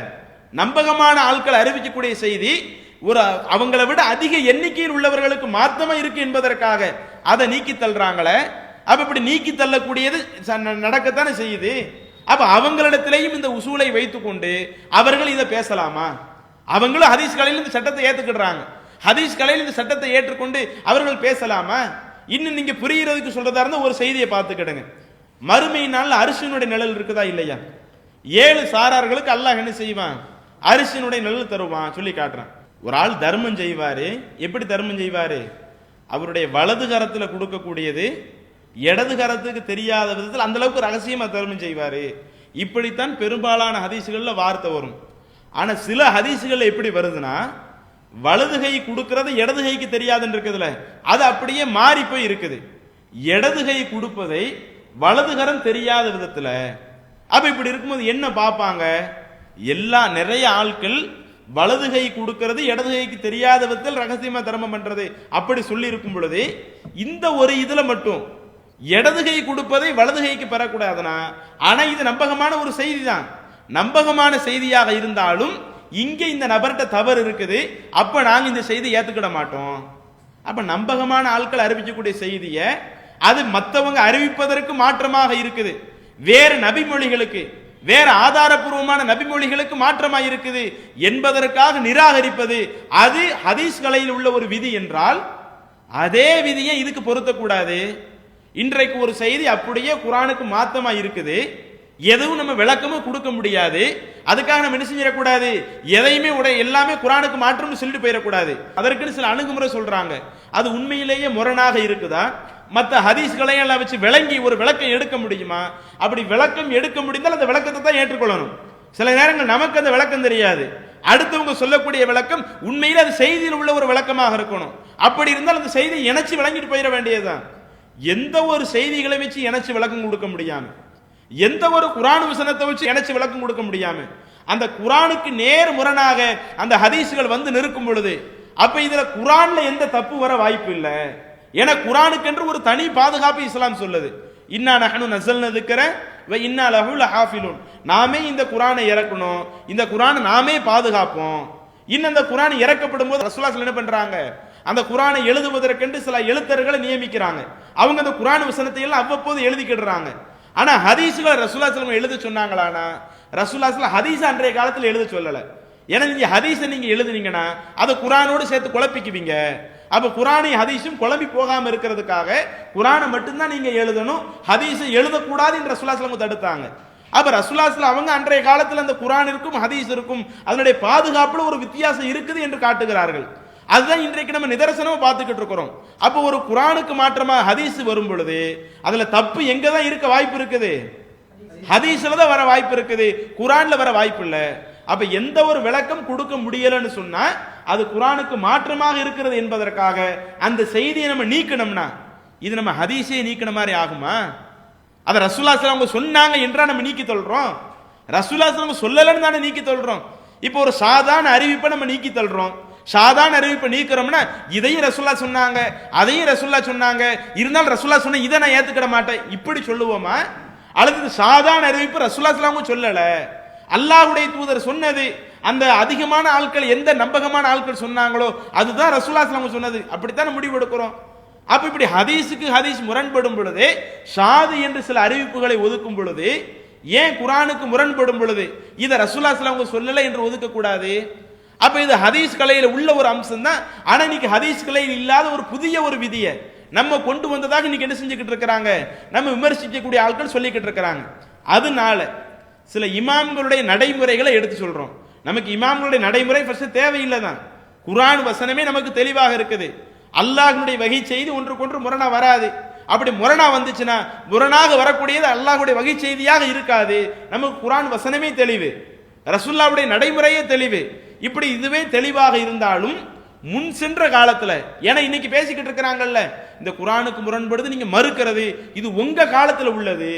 நம்பகமான ஆட்கள் அறிவிக்கக்கூடிய செய்தி ஒரு அவங்களை விட அதிக எண்ணிக்கையில் உள்ளவர்களுக்கு மாத்தமா இருக்கு என்பதற்காக அதை நீக்கி தள்ளுறாங்களே. அப்ப இப்படி நீக்கி தள்ளக்கூடியது நடக்கத்தானே செய்யுது. அப்ப அவங்களிடத்திலேயும் இந்த உசூலை வைத்துக் கொண்டு அவர்கள் இதை பேசலாமா? அவங்களும் ஹதீஸ் கலையில் இந்த சட்டத்தை ஏத்துக்கிடுறாங்க, ஹதீஸ் கலையில் இந்த சட்டத்தை ஏற்றுக்கொண்டு அவர்கள் பேசலாமா? இன்னும் நீங்க புரிகிறதுக்கு சொல்றதா இருந்தா ஒரு செய்தியை பார்த்துக்கிடுங்க. மறுமை நாள் அரிசினுடைய நிழல் இருக்குதா இல்லையா? 7 சாரார்களுக்கு அல்லாஹ் என்ன செய்வான், அரிசினுடைய நிழல் தருவான் சொல்லி காட்டுறான். ஒரு ஆள் தர்மம் செய்வாரு, எப்படி தர்மம் செய்வாரு, அவருடைய வலது கரத்துல கொடுக்கக்கூடியது இடது கரத்துக்கு தெரியாத விதத்தில் அந்த அளவுக்கு ரகசியமா தர்மம் செய்வாரு. இப்படித்தான் பெரும்பாலான ஹதீசுகள்ல வார்த்தை வரும். ஆனா சில ஹதீசுகள்ல எப்படி வருதுன்னா, வலது கை கொடுக்கிறது இடது கைக்கு தெரியாதுன்னு இருக்குதுல, அது அப்படியே மாறி போய் இருக்குது. இடது கை கொடுப்பதை வலது கரம் தெரியாத விதத்துல. அப்ப இப்படி இருக்கும்போது என்ன பார்ப்பாங்க, நிறைய ஆட்கள் வலது கை கொடுக்கிறது இடது கைக்கு தெரியாத விதத்தில் ரகசியமா தர்மம் பண்றது அப்படி சொல்லி இருக்கும் பொழுது இந்த ஒரு இதுல மட்டும் இடது கை கொடுப்பதை வலது கைக்கு பெறக்கூடாதுனா, ஆனா இது நம்பகமான ஒரு செய்தி தான். நம்பகமான செய்தியாக இருந்தாலும் இங்க இந்த நபர்கிட்ட தவறு இருக்குது, அப்ப நாங்க இந்த செய்தியை ஏத்துக்கிட மாட்டோம். அப்ப நம்பகமான ஆட்கள் அறிவிக்கக்கூடிய செய்தியை அது மற்றவங்க அறிவிப்பதற்கு மாற்றமாக இருக்குது, வேறு நபிமொழிகளுக்கு வேற ஆதாரபூர்வமான நபிமொழிகளுக்கு மாற்றமாக இருக்குது என்பதற்காக நிராகரிப்பது அது ஹதீஸ் கலையில் உள்ள ஒரு விதி என்றால் அதே விதியை இதுக்கு பொருத்தக்கூடாது. இன்றைக்கு ஒரு செய்தி அப்படியே குர்ஆனுக்கு மாத்தமா இருக்குது, எதுவும் நம்ம விளக்கமும் கொடுக்க முடியாது. அதுக்காக நம்ம என்ன செஞ்சிடக்கூடாது, எதையுமே எல்லாமே குர்ஆனுக்கு மாற்றம்னு சொல்லிட்டு போயிடக்கூடாது. அதற்குன்னு சில அணுகுமுறை சொல்றாங்க. அது உண்மையிலேயே முரணாக இருக்குதா, மற்ற ஹதீஸ்களை எல்லாம் வச்சு விளங்கி ஒரு விளக்கம் எடுக்க முடியுமா? அப்படி விளக்கம் எடுக்க முடிந்தால் அந்த விளக்கத்தை தான் ஏற்றுக்கொள்ளணும். சில நேரங்கள் நமக்கு அந்த விளக்கம் தெரியாது, அடுத்தவங்க சொல்லக்கூடிய விளக்கம் உண்மையில அது செய்தியில் உள்ள ஒரு விளக்கமாக இருக்கணும். அப்படி இருந்தால் அந்த செய்தியை இணைச்சு விளங்கிட்டு போயிட வேண்டியதுதான். எந்த ஒரு செய்திகளை வச்சு இணைச்சு விளக்கம் கொடுக்க முடியாம, எந்த ஒரு குர்ஆன் வசனத்தை வச்சு இணைச்சு விளக்கம் கொடுக்க முடியாம, அந்த குர்ஆனுக்கு நேர் முரணாக அந்த ஹதீஸ்கள் வந்து நிற்கும் பொழுது அப்ப இதுல குர்ஆன்ல எந்த தப்பு வர வாய்ப்பு இல்லை. ஏன்னா குர்ஆனுக்கு என்று ஒரு தனி பாதுகாப்பு இஸ்லாம் சொல்லுது. இன்னா நஹ்னு நஸல்னா திக்ர வ இன்னா லஹு லஹாஃபிலூன். நாமே இந்த குர்ஆனை இறக்கணும், இந்த குர்ஆனை நாமே பாதுகாப்போம். இன்னும் இந்த குர்ஆன் இறக்கப்படும் போது ரசூலுல்லாஹ் என்ன பண்றாங்க, அந்த குர்ஆனை எழுதுவதற்கென்று சில எழுத்தர்களை நியமிக்கிறாங்க. அவங்க அந்த குர்ஆன் வசனத்தை எல்லாம் அவ்வப்போது எழுதிக்கிடுறாங்க. ஆனா ஹதீஸ்களை ரசூலுல்லாஹ் ஸல்லல்லாஹு அலைஹி வஸல்லம் எழுத சொன்னாங்களானா, ரசூலுல்லாஹ் ஸல்லல்லாஹு ஹதீஸ் அன்றைய காலத்தில் எழுத சொல்லல. ஏன்னா நீங்க ஹதீஸை நீங்க எழுதுனீங்கன்னா அதை குர்ஆனோடு சேர்த்து குழப்பிக்குவீங்க. அப்ப குர்ஆனை ஹதீஸும் குழம்பி போகாம இருக்கிறதுக்காக குர்ஆனை மட்டும்தான் நீங்க எழுதணும், ஹதீஸை எழுதக்கூடாது என்று ரசூலுல்லாஹ் ஸல்லல்லாஹு அலைஹி வஸல்லம் தடுத்தாங்க. அப்ப ரசூலுல்லாஹ் ஸல்லல்லாஹு அவங்க அன்றைய காலத்தில் அந்த குர்ஆன் இருக்கும் ஹதீஸ் இருக்கும் அதனுடைய பாதுகாப்புல ஒரு வித்தியாசம் இருக்குது என்று காட்டுகிறார்கள். அதுதான் இன்றைக்கு நம்ம நிதர்சனமா பார்த்துக்கிட்டு இருக்கிறோம். அப்ப ஒரு குர்ஆனுக்கு மாற்றமா ஹதீஸ் வரும் பொழுது அதுல தப்பு எங்க தான் இருக்க வாய்ப்பு இருக்குது, ஹதீஸ்ல தான் வர வாய்ப்பு இருக்குது, குர்ஆன்ல வர வாய்ப்பு இல்லை. அப்ப எந்த ஒரு விளக்கம் கொடுக்க முடியலன்னு சொன்னா அது குர்ஆனுக்கு மாற்றமாக இருக்கிறது என்பதற்காக அந்த செய்தியை நம்ம நீக்கணும்னா இது நம்ம ஹதீஸை நீக்கின மாதிரி ஆகுமா? அதை ரசூலுல்லாஹி ஸல்லல்லாஹு அலைஹி வஸல்லம் சொன்னாங்க என்றா நம்ம நீக்கி தள்ளுறோம், ரசூலுல்லாஹி ஸல்லல்லாஹு அலைஹி வஸல்லம் சொல்லலன்னு தானே நீக்கி தள்ளுறோம். இப்போ ஒரு சாதாரண அறிவிப்பை நம்ம நீக்கி தள்ளுறோம், சாதாரண அறிவிப்பை நீக்கிறோம்னா இதையும் ரசூலுல்லாஹ் சொன்னாங்க அதையும் ரசூலுல்லாஹ் சொன்னாங்க இருந்தாலும் ரசூலுல்லாஹ் சொன்ன இதை நான் ஏத்துக்கிட மாட்டேன் இப்படி சொல்லுவோமா? அல்லது சாதாரண அறிவிப்பு ரசூலுல்லாஹி ஸல்லல்லாஹு அலைஹி வஸல்லம் சொல்லல, அல்லாஹ்வுடைய தூதர் சொன்னது, அந்த அதிகமான ஆட்கள் எந்த நம்பகமான ஆட்கள் சொன்னாங்களோ அதுதான் ரசூலுல்லாஹி ஸல்லல்லாஹு அலைஹி வஸல்லம் சொன்னது, அப்படித்தான் முடிவு எடுக்கிறோம். அப்ப இப்படி ஹதீஸுக்கு ஹதீஸ் முரண்படும் பொழுது ஷாது என்று சில அறிவிப்புகளை ஒதுக்கும் பொழுது ஏன் குர்ஆனுக்கு முரண்படும் பொழுது இதை ரசூலுல்லாஹி ஸல்லல்லாஹு அலைஹி வஸல்லம் சொல்லல என்று ஒதுக்க கூடாது? அப்ப இது ஹதீஸ் கலையில உள்ள ஒரு அம்சம் தான். ஆனா இன்னைக்கு ஹதீஸ் கலையில் இல்லாத ஒரு புதிய ஒரு விதியை நம்ம கொண்டு வந்ததாக இன்னைக்கு என்ன செஞ்சுக்கிட்டு இருக்கிறாங்க, நம்ம விமர்சிக்கக்கூடிய ஆட்கள் சொல்லிக்கிட்டு இருக்கிறாங்க. அதனால சில இமாம்களுடைய நடைமுறைகளை எடுத்து சொல்றோம். நமக்கு இமாம்களுடைய நடைமுறை ஃபர்ஸ்ட் தேவையில்லை தான், குர்ஆன் வசனமே நமக்கு தெளிவாக இருக்குது, அல்லாஹ்வுடைய வகை செய்தி ஒன்றுக்கொன்று முரணா வராது. அப்படி முரணா வந்துச்சுன்னா முரணாக வரக்கூடியது அல்லாஹ்வுடைய வகை செய்தியாக இருக்காது. நமக்கு குர்ஆன் வசனமே தெளிவு, ரசூலுல்லாஹ்வுடைய நடைமுறையே தெளிவு. இப்படி இதுவே தெளிவாக இருந்தாலும் முன் சென்ற காலத்துல, ஏன்னா இன்னைக்கு பேசிக்கிட்டு இருக்கிறாங்கல்ல இந்த குர்ஆனுக்கு முரண்படுது நீங்க மறுக்கிறது, இது உங்க காலத்துல உள்ளது,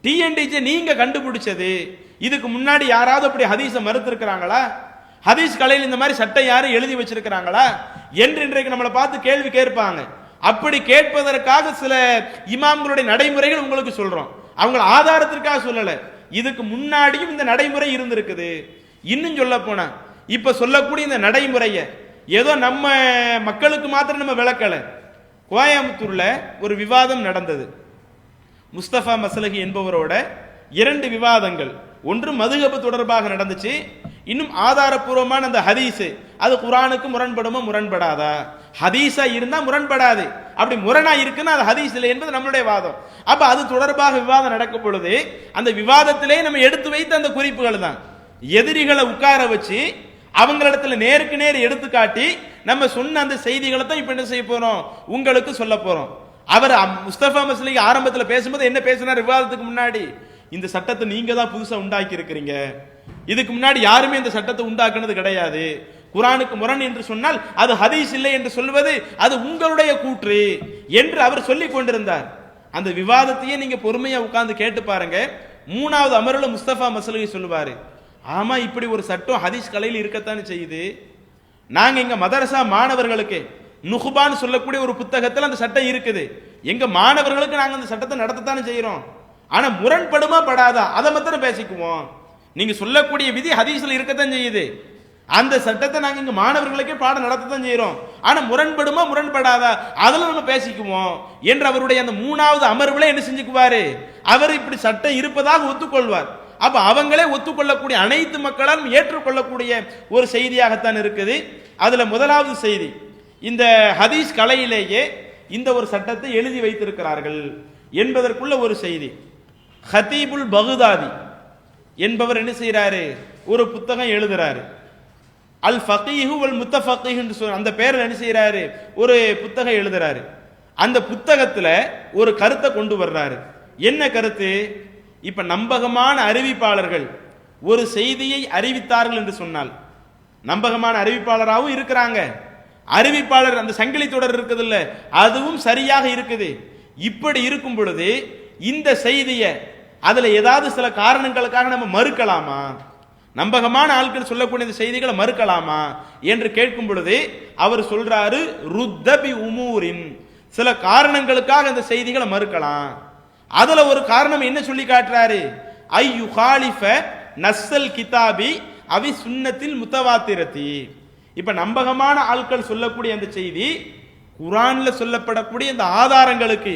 டிஎன்டிஜே நீங்க கண்டுபிடிச்சது. இதுக்கு முன்னாடி யாராவது அப்படி ஹதீஸை மறுத்திருக்கிறாங்களா? ஹதீஸ் கலையில் இந்த மாதிரி சட்டை யாரும் எழுதி வச்சிருக்கிறாங்களா என்று இன்றைக்கு நம்மளை பார்த்து கேள்வி கேட்பாங்க. அப்படி கேட்பதற்காக சில இமாம்களுடைய நடைமுறைகள் உங்களுக்கு சொல்றோம், அவங்க ஆதாரத்திற்காக சொல்லல, இதுக்கு முன்னாடியும் இந்த நடைமுறை இருந்திருக்குது. இன்னும் சொல்ல போனா இப்ப சொல்லக்கூடிய இந்த நடைமுறைய ஏதோ நம்ம மக்களுக்கு மாத்திரம் நம்ம விளக்கல. கோயம்புத்தூர்ல ஒரு விவாதம் நடந்தது, முஸ்தபா மஸ்லகி என்பவரோட 2 விவாதங்கள். ஒன்று மதுஹப் தொடர்பாக நடந்துச்சு, இன்னும் ஆதாரபூர்வமான அந்த ஹதீஸ் அது குர்ஆனுக்கு முரண்படுமா முரண்படாதா? ஹதீஸா இருந்தா முரண்படாது, அப்படி முரணா இருக்குன்னா அது ஹதீஸ் இல்லை என்பது நம்மளுடைய வாதம். அப்ப அது தொடர்பாக விவாதம் நடக்கும் பொழுது அந்த விவாதத்திலே நம்ம எடுத்து வைத்த அந்த குறிப்புகள் தான் எதிரிகளை உட்கார வச்சு அவங்களிடத்துல நேருக்கு நேர் எடுத்து காட்டி நம்ம சொன்ன அந்த செய்திகளை தான் இப்ப என்ன செய்ய போறோம், உங்களுக்கு சொல்ல போறோம். அவர் முஸ்தபா மஸ்லகி ஆரம்பத்தில் பேசும்போது என்ன பேசினார் விவாதத்துக்கு முன்னாடி, இந்த சட்டத்தை நீங்க தான் புதுசா உண்டாக்கி இருக்கிறீங்க, இதுக்கு முன்னாடி யாருமே இந்த சட்டத்தை உண்டாக்குனது கிடையாது, குர்ஆனுக்கு முரண் என்று சொன்னால் அது ஹதீஸ் இல்லை என்று சொல்வது அது உங்களுடைய கூற்று என்று அவர் சொல்லிக் கொண்டிருந்தார். அந்த விவாதத்தையே நீங்க பொறுமையா உட்கார்ந்து கேட்டு பாருங்க. 3வது அமர்வுல முஸ்தபா மஸ்லகி சொல்லுவாரு, ஆமா, இப்படி ஒரு சட்டம் ஹதீஸ் கலையில் இருக்கத்தானே செய்யுது. நாங்க எங்க மதரசா மாணவர்களுக்கு நுகுபான்னு சொல்லக்கூடிய ஒரு புத்தகத்தில் அந்த சட்டம் இருக்குது. எங்க மாணவர்களுக்கு நாங்க அந்த சட்டத்தை நடத்தத்தானே செய்யறோம். ஆனா முரண்படுமா படாதா அதை மாத்திரம் பேசிக்குவோம். நீங்க சொல்லக்கூடிய விதி ஹதீஸ்ல இருக்கத்தான் செய்யுது. அந்த சட்டத்தை நாங்க இங்க மாணவர்களுக்கே பாடம் நடத்தத்தான் செய்யறோம். ஆனா முரண்படுமா முரண்படாதா அதுல நம்ம பேசிக்குவோம் என்று அவருடைய அந்த 3வது அமர்வுல என்ன செஞ்சுக்குவாரு, அவர் இப்படி சட்டம் இருப்பதாக ஒத்துக்கொள்வார். அப்ப அவங்களே ஒத்துக்கொள்ளக்கூடிய அனைத்து மக்களாலும் ஏற்றுக்கொள்ளக்கூடிய ஒரு செய்தியாகத்தான் இருக்குது. அதுல முதலாவது செய்தி, இந்த ஹதீஸ் கலையிலேயே இந்த ஒரு சட்டத்தை எழுதி வைத்திருக்கிறார்கள் என்பதற்குள்ள ஒரு செய்தி. ஹதீபுல் பகுதாதி என்பவர் என்ன செய்யறாரு, ஒரு புத்தகம் எழுதுறாரு. அல் ஃபகீஹு வல் முத்தஃபகீஹ் என்று சொல்ற அந்த பேரில் என்ன செய்யறாரு, ஒரு புத்தகம் எழுதுறாரு. அந்த புத்தகத்துல ஒரு கருத்தை கொண்டு வர்றாரு. என்ன கருத்து, இப்ப நம்பகமான அறிவிப்பாளர்கள் ஒரு செய்தியை அறிவித்தார்கள் என்று சொன்னால், நம்பகமான அறிவிப்பாளராகவும் இருக்கிறாங்க, அறிவிப்பாளர் அந்த சங்கிலி தொடர் இருக்குது இல்ல, அதுவும் சரியாக இருக்குது. இப்படி இருக்கும் பொழுது இந்த செய்தியை அதுல ஏதாவது சில காரணங்களுக்காக நம்ம மறுக்கலாமா, நம்பகமான ஆட்கள் சொல்லக்கூடிய இந்த செய்திகளை மறுக்கலாமா என்று கேட்கும் பொழுது அவர் சொல்றாரு, ருத்தபி உமூரின், சில காரணங்களுக்காக இந்த செய்திகளை மறுக்கலாம். அதுல ஒரு காரணம் என்ன சொல்லி காட்டுறாரு, ஐயு காலிஃப நஸ்ஸல் கிதாபி அவி சுன்னத்தில் முத்தவாத்திரத்தி. இப்ப நம்பகமான ஆட்கள் சொல்லக்கூடிய அந்த செய்தி குர்ஆன்ல சொல்லப்படக்கூடிய இந்த ஆதாரங்களுக்கு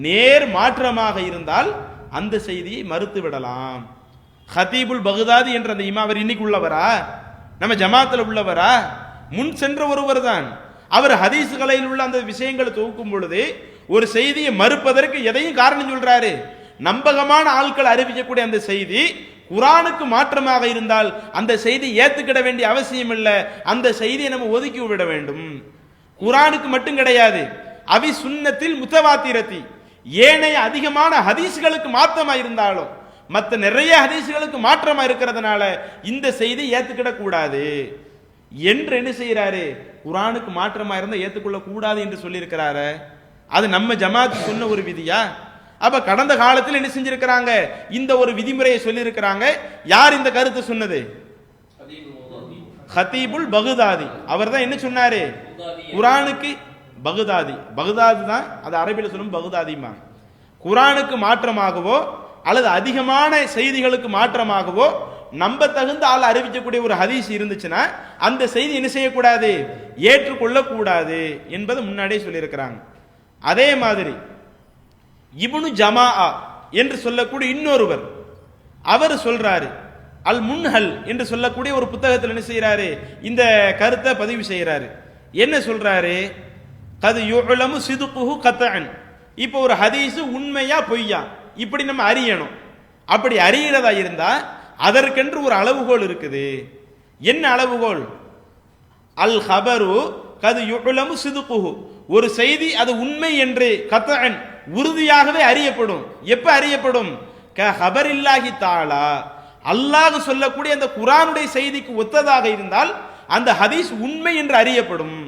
நேர் மாற்றமாக இருந்தால் அந்த செய்தியை மறுத்து விடலாம். ஹதீபுல் பகுதாதி என்ற அந்த இமாம் இன்னைக்கு உள்ளவரா, நம்ம ஜமாத்துல உள்ளவரா, முன் சென்ற ஒருவர் தான். அவர் ஹதீஸ்களில் உள்ள அந்த விஷயங்களை தொகுக்கும் பொழுது ஒரு செய்தியை மறுப்பதற்கு எதையும் காரணம் சொல்றாரு. நம்பகமான ஆட்கள் அறிவிக்கக்கூடிய அந்த செய்தி குர்ஆனுக்கு மாற்றமாக இருந்தால் அந்த செய்தி ஏத்துக்கிட வேண்டிய அவசியம் இல்லை, அந்த செய்தியை நம்ம ஒதுக்கி விட வேண்டும். குர்ஆனுக்கு மட்டும் கிடையாது, அவி சுன்னத்தில் முத்தவாத்திரத்தி, ஏனைய அதிகமான ஹதீஸ்களுக்கு மாற்றமா இருந்தாலும் மற்ற நிறைய ஹதீஸ்களுக்கு மாற்றமா இருக்கிறதுனால இந்த செய்தி ஏத்துக்கிட கூடாது என்று என்ன செய்யறாரு, குர்ஆனுக்கு மாற்றமா இருந்தா ஏத்துக்கொள்ள கூடாது என்று சொல்லி இருக்கிறாரு. அது நம்ம ஜமாத் சொன்ன ஒரு விதியா? அப்ப கடந்த காலத்தில் என்ன செஞ்சிருக்கிறாங்க, இந்த ஒரு விதிமுறையை சொல்லி இருக்கிறாங்க. யார் இந்த கருத்தை சொன்னது, ஹதீபுல் பகுதாதி. அவர் தான் என்ன சொன்னாரு, குர்ஆனுக்கு பகுதாதி, பகுதாதி தான் அது அரபியில் சொல்லும் பகுதாதிமா, குர்ஆனுக்கு மாற்றமாகவோ அல்லது அதிகமான செய்திகளுக்கு மாற்றமாகவோ நம்ப தகுந்த ஆள் அறிவிக்கக்கூடிய ஒரு ஹதீஸ் இருந்துச்சுன்னா அந்த செய்தி என்ன செய்யக்கூடாது, ஏற்றுக்கொள்ள கூடாது என்பதை முன்னாடியே சொல்லியிருக்கிறாங்க. அதே மாதிரி இப்னு ஜமா என்று சொல்லக்கூடிய இன்னொருவர் அவர் சொல்றாரு, அல் முன்ஹல் என்று சொல்லக்கூடிய ஒரு புத்தகத்தில் என்ன செய்யறாரு, இந்த கருத்தை பதிவு செய்யறாரு. என்ன சொல்றாரு, கது யுலமு சிதுகுஹு கத்அன், இப்போ ஒரு ஹதீஸ் உண்மையா பொய்யா இப்படி நம்ம அறியணும். அப்படி அறியறதா இருந்தா அதற்கென்று ஒரு அளவுகோல் இருக்குது. என்ன அளவுகோல், அல் ஹபரு கது யுலமு சிதுகுஹு, ஒரு செய்தி அது உண்மை என்று கத்அன் உறுதியாகவே அறியப்படும். எப்ப அறியப்படும், க ஹபரில்லாஹி தஆலா, அல்லாஹ் சொல்லக்கூடிய அந்த குர்ஆனுடைய செய்திக்கு ஒத்ததாக இருந்தால் அந்த ஹதீஸ் உண்மை என்று அறியப்படும்.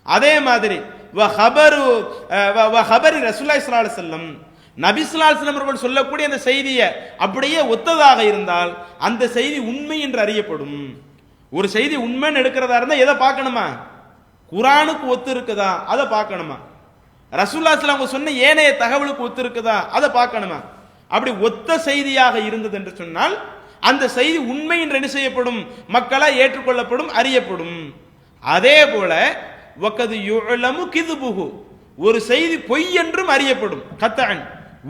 அதே மாதிரி வ ஹபரி ரசூலுல்லாஹி ஸல்லல்லாஹு அலைஹி வஸல்லம், நபி ஸல்லல்லாஹு அலைஹி வஸல்லம் அவர்கள் சொல்லக்கூடிய அந்த செய்தியை அப்படியே ஒத்ததாக இருந்தால் அந்த செய்தி உண்மை என்று அறியப்படும். ஒரு செய்தி உண்மைன்னு எடுக்கிறதா இருந்தா எதை பார்க்கணுமா, குர்ஆனுக்கு ஒத்து இருக்குதா அதை பார்க்கணுமா, ரசூலுல்லாஹி ஸல்லல்லாஹு அலைஹி வஸல்லம் சொன்ன ஏனைய தகவலுக்கு ஒத்து இருக்குதா அதை பார்க்கணுமா. அப்படி ஒத்த செய்தியாக இருந்தது என்று சொன்னால் அந்த செய்தி உண்மை என்று என்ன செய்யப்படும், மக்களால் ஏற்றுக்கொள்ளப்படும், அறியப்படும். அதே போல வகது யுலமு கிதுபுஹு, ஒரு செய்தி பொய் என்றும் அறியப்படும். கத்அன்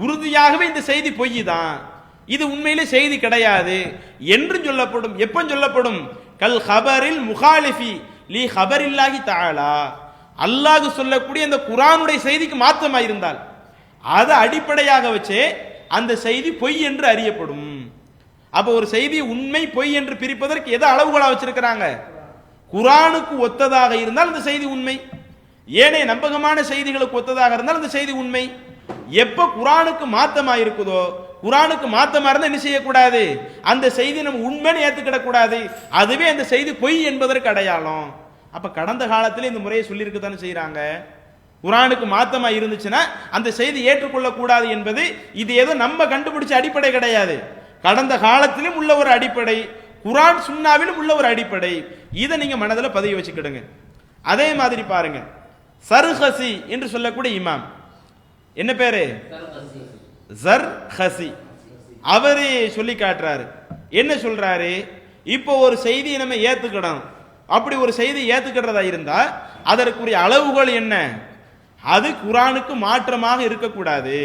உறுதியாகவே இந்த செய்தி பொய் தான், இது உண்மையிலே செய்தி கிடையாது என்று சொல்லப்படும். எப்ப சொல்லப்படும், கல் ஹபரில் முகாலிஃபி லி ஹபரில்லாஹி தஆலா, அல்லாஹ் சொல்லக்கூடிய அந்த குர்ஆனுடைய செய்திக்கு மாற்றமா இருந்தால் அதை அடிப்படையாக வச்சே அந்த செய்தி பொய் என்று அறியப்படும். அப்ப ஒரு செய்தி உண்மை பொய் என்று பிரிப்பதற்கு எதை அளவுகோலா வச்சிருக்கிறாங்க, குர்ஆனுக்கு ஒத்ததாக இருந்தால் அந்த செய்தி உண்மை, ஏனைய நம்பகமான செய்திகளுக்கு ஒத்ததாக இருந்தால் அந்த செய்தி உண்மை. எப்ப குர்ஆனுக்கு மாத்தமா இருக்குதோ, குர்ஆனுக்கு மாத்தமா இருந்தா என்ன செய்யக்கூடாது, அந்த செய்தி நம்ம உண்மைன்னு ஏத்துக்கிடக்கூடாது, அதுவே அந்த செய்தி பொய் என்பதற்கு அடையாளம். அப்ப கடந்த காலத்தில் இந்த முறையை சொல்லி இருக்கத்தானே செய்யறாங்க. குர்ஆனுக்கு மாத்தமா இருந்துச்சுன்னா அந்த செய்தி ஏற்றுக்கொள்ள கூடாது என்பது இது ஏதோ நம்ம கண்டுபிடிச்ச அடிப்படை கிடையாது, கடந்த காலத்திலும் உள்ள ஒரு அடிப்படை. குர்ஆன் சுன்னாவிலும் உள்ள ஒரு அடிப்படை. இதை நீங்க மனதில் பதிய வச்சுக்கிடுங்க. அதே மாதிரி பாருங்க, சர்ஹசி என்று சொல்லக்கூடிய இமாம், என்ன பேரு? சர்ஹசி. அவரே சொல்லி காட்டுறாரு. என்ன சொல்றாரு? இப்போ ஒரு செய்தியை நம்ம ஏத்துக்கிடணும். அப்படி ஒரு செய்தி ஏத்துக்கிறதா இருந்தா அதற்குரிய அளவுகள் என்ன? அது குர்ஆனுக்கு மாற்றமாக இருக்கக்கூடாது.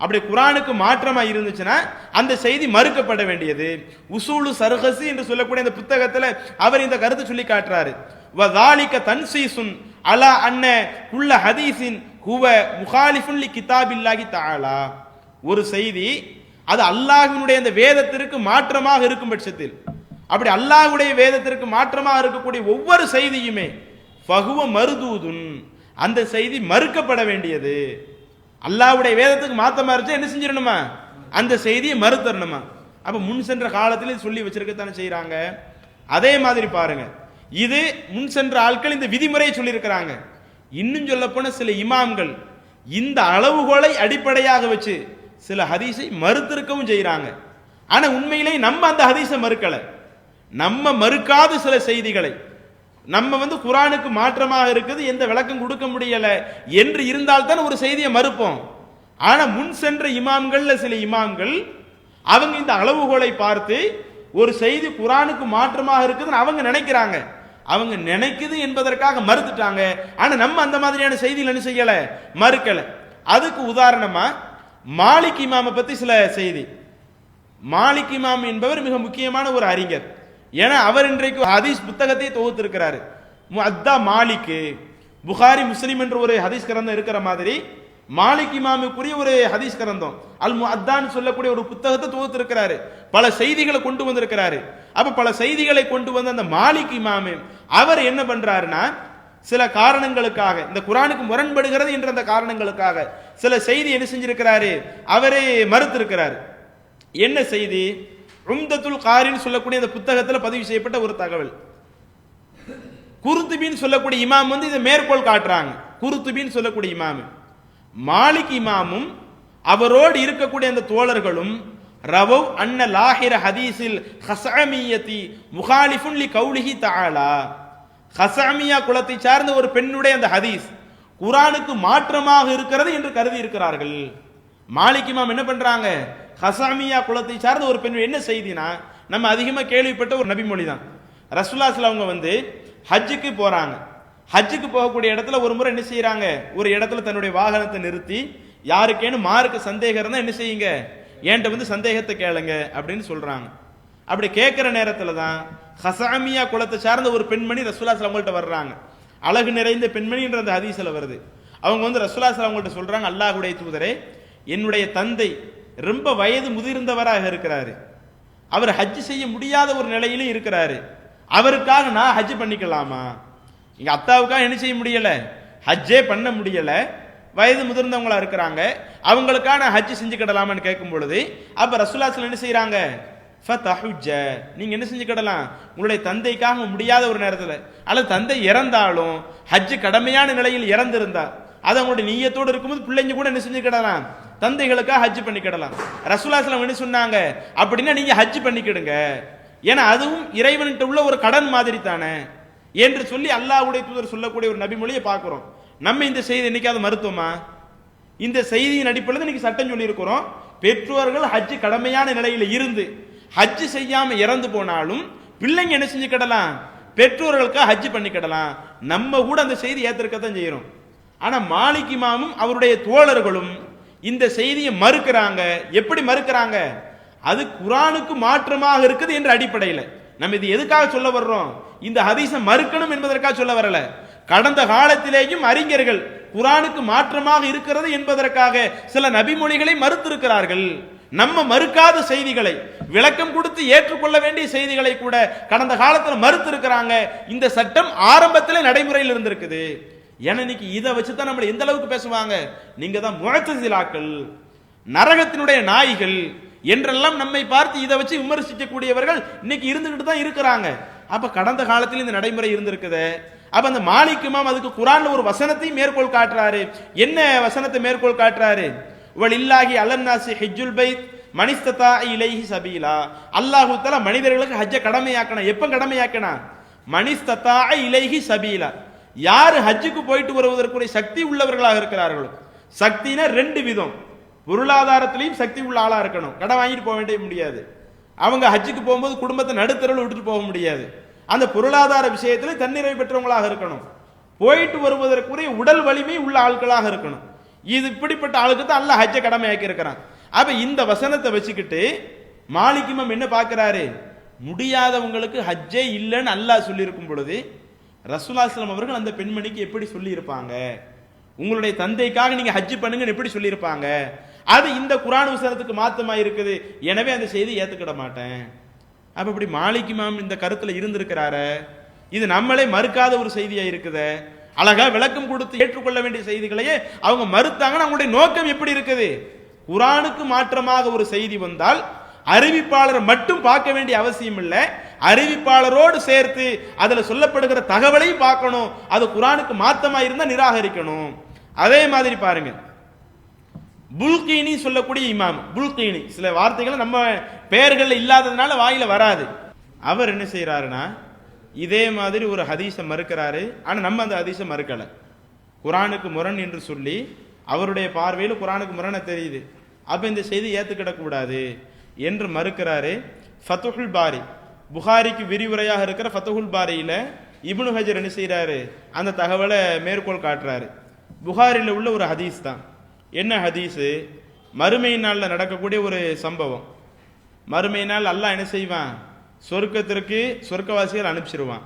அப்படி குர்ஆனுக்கு மாற்றமா இருந்துச்சுன்னா அந்த செய்தி மறுக்கப்பட வேண்டியது. உசூலு சர்ஹசி என்று சொல்லக்கூடிய இந்த புத்தகத்துல அவர் இந்த கருத்தை சொல்லி காட்டுறாரு. வதாலிக தன்சீசுன் அலா அன்ன குல்ல ஹதீஸின் ஹுவ முகாலிஃபுன் லி கிதாபில்லாஹி தஆலா. ஒரு செய்தி அது அல்லாஹ்வினுடைய அந்த வேதத்திற்கு மாற்றமாக இருக்கும் பட்சத்தில், அப்படி அல்லாஹ்வுடைய வேதத்திற்கு மாற்றமாக இருக்கக்கூடிய ஒவ்வொரு செய்தியுமே ஃபஹுவ மர்தூதுன், அந்த செய்தி மறுக்கப்பட வேண்டியது. அல்லாஹ்வுடைய வேதத்துக்கு மாற்றமா இருந்துச்சு என்ன செஞ்சிடணுமா? அந்த செய்தியை மறுத்தரணுமா? அப்ப முன் சென்ற காலத்தில் சொல்லி வச்சிருக்கத்தானே செய்யறாங்க. அதே மாதிரி பாருங்க, இது முன் சென்ற ஆட்கள் இந்த விதிமுறையை சொல்லியிருக்கிறாங்க. இன்னும் சொல்ல போன சில இமாம்கள் இந்த அளவுகோலை அடிப்படையாக வச்சு சில ஹதீஸை மறுத்திருக்கவும் செய்யறாங்க. ஆனா உண்மையிலே நம்ம அந்த ஹதீஸை மறுக்கல. நம்ம மறுக்காத சில செய்திகளை நம்ம குர்ஆனுக்கு மாற்றமாக இருக்குது, எந்த விளக்கம் கொடுக்க முடியல என்று இருந்தால்தான் ஒரு செய்தியை மறுப்போம். ஆனா முன் சென்ற இமாம்கள்ல சில இமாம்கள் அவங்க இந்த அளவுகோலை பார்த்து ஒரு செய்தி குர்ஆனுக்கு மாற்றமாக இருக்குதுன்னு அவங்க நினைக்கிறாங்க. அவங்க நினைக்குது என்பதற்காக மறுத்துட்டாங்க. ஆனா நம்ம அந்த மாதிரியான செய்திகள் என்ன செய்யல, மறுக்கல. அதுக்கு உதாரணமா மாலிக் இமாமை பத்தி சில செய்தி. மாலிக் இமாம் என்பவர் மிக முக்கியமான ஒரு அறிஞர். ஏன்னா அவர் இன்றைக்கு ஹதீஸ் புத்தகத்தை தொகுத்திருக்கிறாரு. முஅத்தா மாலிக், புகாரி முஸ்லிம் என்ற ஒரு ஹதீஸ் கிரந்தம் இருக்கிற மாதிரி மாலிக் இமாமுக்குரிய ஒரு ஹதீஸ் கிரந்தம் அல் முஅத்தான்னு சொல்லக்கூடிய ஒரு புத்தகத்தை தொகுத்திருக்கிறாரு. பல செய்திகளை கொண்டு வந்திருக்கிறாரு. அப்ப பல செய்திகளை கொண்டு வந்த அந்த மாலிக் இமாம் அவர் என்ன பண்றாருன்னா, சில காரணங்களுக்காக, இந்த குர்ஆனுக்கு முரண்படுகிறது என்ற அந்த காரணங்களுக்காக சில செய்தி என்ன செஞ்சிருக்கிறாரு, அவரே மறுத்திருக்கிறார். என்ன செய்தி? உம்தத்துல் காரின்னு சொல்லக்கூடிய அந்த புத்தகத்தில் பதிவு செய்யப்பட்ட ஒரு தகவல். குருத்துபின்னு சொல்லக்கூடிய இமாம் இதை மேற்கோள் காட்டுறாங்க. குருத்துபின்னு சொல்லக்கூடிய இமாம், மாலிக் இமாமும் அவரோடு இருக்கக்கூடிய அந்த தோழர்களும் ரவவ் அன்ன லாஹிர ஹதீஸில் ஹஸஅமியதி முகாலிஃபுன் லி கௌலிஹி தஆலா, ஹஸஅமியா குலத்தை சார்ந்த ஒரு பெண்ணுடைய அந்த ஹதீஸ் குர்ஆனுக்கு மாற்றமாக இருக்கிறது என்று கருதி இருக்கிறார்கள். மாலிக் இமாம் என்ன பண்றாங்க, ஹஸஅமியா குலத்தை சார்ந்த ஒரு பெண். என்ன செய்தினா, நம்ம அதிகமா கேள்விப்பட்ட ஒரு நபிமொழி தான். ரசூலுல்லாஹி ஸல்லல்லாஹு அலைஹி வஸல்லம் அவங்க ஹஜ்ஜுக்கு போறாங்க. ஹஜ்ஜுக்கு போகக்கூடிய இடத்துல ஒரு முறை என்ன செய்யறாங்க, ஒரு இடத்துல தன்னுடைய வாகனத்தை நிறுத்தி யாருக்கேனும் மார்க்கு சந்தேகம் இருந்தா என்ன செய்யுங்க, என்கிட்ட சந்தேகத்தை கேளுங்க அப்படின்னு சொல்றாங்க. அப்படி கேட்கிற நேரத்துல தான் ஹஸஅமியா குலத்தை சார்ந்த ஒரு பெண்மணி ரசூலுல்லாஹி ஸல்லல்லாஹு அலைஹி வஸல்லம் வர்றாங்க. அழகு நிறைந்த பெண்மணி என்ற அந்த ஹதீஸ்ல வருது. அவங்க ரசூலுல்லாஹி ஸல்லல்லாஹு அலைஹி வஸல்லம் சொல்றாங்க, அல்லாஹ்வுடைய தூதரே, என்னுடைய தந்தை ரொம்ப வயது முதிர்ந்தவராக இருக்கிறாரு, அவர் ஹஜ் செய்ய முடியாத ஒரு நிலையிலும் இருக்கிறாரு, அவருக்காக நான் ஹஜ் பண்ணிக்கலாமா? எங்க அத்தாவுக்காக என்ன செய்ய முடியல, ஹஜ்ஜே பண்ண முடியல, வயது முதிர்ந்தவங்களா இருக்கிறாங்க, அவங்களுக்கான ஹஜ் செஞ்சுக்கிடலாமான்னு கேட்கும் பொழுது அப்ப ரசூலுல்லாஹி ஸல்லல்லாஹு அலைஹி வஸல்லம் என்ன செய்யறாங்க, ஃபதஹுஜ்ஜ, நீங்க என்ன செஞ்சுக்கிடலாம், உங்களுடைய தந்தைக்காக முடியாத ஒரு நேரத்தில், அல்லது தந்தை இறந்தாலும் ஹஜ் கடமையான நிலையில் இறந்திருந்தா அது அவங்களுடைய நீயத்தோடு இருக்கும்போது பிள்ளைங்க கூட என்ன செஞ்சுக்கிடலாம், தந்தைகளுக்காக ஹஜ் பண்ணிக்கிடலாம். ரசூலுல்லாஹி ஸல்லல்லாஹு அலைஹி வஸல்லம் என்ன சொன்னாங்க, அப்படின்னா நீங்க ஹஜ் பண்ணிக்கிடுங்க, ஏன்னா அதுவும் இறைவன்கிட்ட உள்ள ஒரு கடன் மாதிரி தானே என்று சொல்லி அல்லாஹ்வுடைய தூதர் சொல்லக்கூடிய ஒரு நபிமொழியை பார்க்கிறோம். நம்ம இந்த செய்தி என்னைக்காவது மறுத்தோமா? இந்த செய்தியின் அடிப்படையில் இன்னைக்கு சட்டம் சொல்லி இருக்கிறோம், பெற்றோர்கள் ஹஜ் கடமையான நிலையில இருந்து ஹஜ் செய்யாம இறந்து போனாலும் பிள்ளைங்க என்ன செஞ்சுக்கிடலாம், பெற்றோர்களுக்காக ஹஜ் பண்ணிக்கிடலாம். நம்ம கூட அந்த செய்தி ஏத்திருக்கத்தான் செய்யறோம். ஆனா மாலிக் இமாமும் அவருடைய தோழர்களும் இந்த செய்தியை மறுக்கிறாங்க. எப்படி மறுக்கிறாங்க, அது குர்ஆனுக்கு மாற்றமாக இருக்குது என்ற அடிப்படையில். நம்ம இது எதுக்காக சொல்ல வர்றோம், இந்த ஹதீஸை மறுக்கணும் என்பதற்காக சொல்ல வரல. கடந்த காலத்திலேயும் அறிஞர்கள் குர்ஆனுக்கு மாற்றமாக இருக்கிறது என்பதற்காக சில நபிமொழிகளை மறுத்திருக்கிறார்கள். நம்ம மறுக்காத செய்திகளை, விளக்கம் கொடுத்து ஏற்றுக்கொள்ள வேண்டிய செய்திகளை கூட கடந்த காலத்தில் மறுத்திருக்கிறாங்க. இந்த சட்டம் ஆரம்பத்தில் நடைமுறையில் இருந்திருக்குது. ஏன்னா இன்னைக்கு இதை வச்சுதான் நம்மளை எந்த அளவுக்கு பேசுவாங்க, நீங்க தான் முஅ்தஸிலாக்கள், நரகத்தினுடைய நாய்கள் என்றெல்லாம் நம்மை பார்த்து இதை வச்சு விமர்சிக்கக்கூடியவர்கள் இன்னைக்கு இருந்துகிட்டு தான் இருக்கிறாங்க. அப்ப கடந்த காலத்தில் இந்த நடைமுறை இருந்திருக்குது. அப்ப அந்த மாலிக் இமாம் அதுக்கு குர்ஆன்ல ஒரு வசனத்தை மேற்கோள் காட்டுறாரு. என்ன வசனத்தை மேற்கோள் காட்டுறாரு, வலில்லாஹி அலன்னாசி ஹஜ்ஜுல் பைத் மனிஸ்ததா இலைஹி சபீலா. அல்லாஹ் தஆலா மனிதர்களுக்கு ஹஜ்ஜை கடமையாக்கணும். எப்ப கடமையாக்கணும்? மனிஸ்ததா இலைஹி சபீலா. யார் ஹஜ்ஜுக்கு போயிட்டு வருவதற்குரிய சக்தி உள்ளவர்களாக இருக்கிறார்களோ, சக்தினா ரெண்டு விதம். பொருளாதாரத்திலையும் சக்தி உள்ள ஆளா இருக்கணும். கடன் வாங்கிட்டு போக வேண்டிய முடியாது. அவங்க ஹஜ்ஜுக்கு போகும்போது குடும்பத்தை நடுத்தரவில் விட்டுட்டு போக முடியாது. அந்த பொருளாதார விஷயத்தில் தன்னிறைவு பெற்றவங்களாக இருக்கணும். போயிட்டு வருவதற்குரிய உடல் வலிமை உள்ள ஆட்களாக இருக்கணும். இது இப்படிப்பட்ட ஆளுக்கு தான் அல்லாஹ் ஹஜ்ஜை கடமையாக்கி இருக்கிறான். அப்ப இந்த வசனத்தை வச்சுக்கிட்டு மாலிக் இமாம் என்ன பார்க்கிறாரு? முடியாதவங்களுக்கு ஹஜ்ஜே இல்லைன்னு அல்லாஹ் சொல்லியிருக்கும் பொழுது ரசூலுல்லாஹி ஸல்லல்லாஹு அலைஹி வஸல்லம் அவர்கள் அந்த பெண்மணிக்கு எப்படி சொல்லி இருப்பாங்க? உங்களுடைய தந்தைக்காக நீங்க ஹஜ் பண்ணுங்கன்னு எப்படி சொல்லியிருப்பாங்க? அது இந்த குர்ஆன் வசனத்துக்கு மாத்தமா இருக்குது. எனவே அந்த செய்தி ஏத்துக்கிட மாட்டேன். அப்ப இப்படி மாலிக் இமாம் இந்த கருத்துல இருந்திருக்கிறாரு. இது நம்மளே மறுக்காத ஒரு செய்தியா இருக்குது. அழகா விளக்கம் கொடுத்து ஏற்றுக்கொள்ள வேண்டிய செய்திகளையே அவங்க மறுத்தாங்கன்னா அவங்களுடைய நோக்கம் எப்படி இருக்குது? குர்ஆனுக்கு மாற்றமாக ஒரு செய்தி வந்தால் அறிவிப்பாளரை மட்டும் பார்க்க வேண்டிய அவசியம் இல்லை, அறிவிப்பாளரோடு சேர்த்து அதுல சொல்லப்படுகிற தகவலையும் பார்க்கணும். அது குர்ஆனுக்கு மாத்தமா இருந்தா நிராகரிக்கணும். அதே மாதிரி பாருங்க, புல்கீனி சொல்லக்கூடிய இமாம், புல்கீனி சில வார்த்தைகள் நம்ம பெயர்கள் இல்லாததுனால வாயில வராது. அவர் என்ன செய்யறாருன்னா இதே மாதிரி ஒரு ஹதீஸை மறுக்கிறாரு. ஆனா நம்ம அந்த ஹதீஸை மறுக்கல. குர்ஆனுக்கு முரண் என்று சொல்லி அவருடைய பார்வையில் குர்ஆனுக்கு முரண தெரியுது. அப்ப இந்த செய்தி ஏத்துக்கிடக் கூடாது என்று மறுக்கிறாரு. ஃபத்ஹுல் பாரி, புகாரிக்கு விரிவுரையாக இருக்கிற ஃபத்ஹுல் பாரியில இப்னு ஹஜர் என்ன செய்யறாரு? அந்த தகவலை மேற்கோள் காட்டுறாரு. புகாரில உள்ள ஒரு ஹதீஸ் தான். என்ன ஹதீஸ்? மறுமை நாளில் நடக்கக்கூடிய ஒரு சம்பவம். மறுமை நாள் அல்லாஹ் என்ன செய்வான்? சொர்க்கத்திற்கு சொர்க்கவாசிகள் அனுப்பிச்சிருவான்,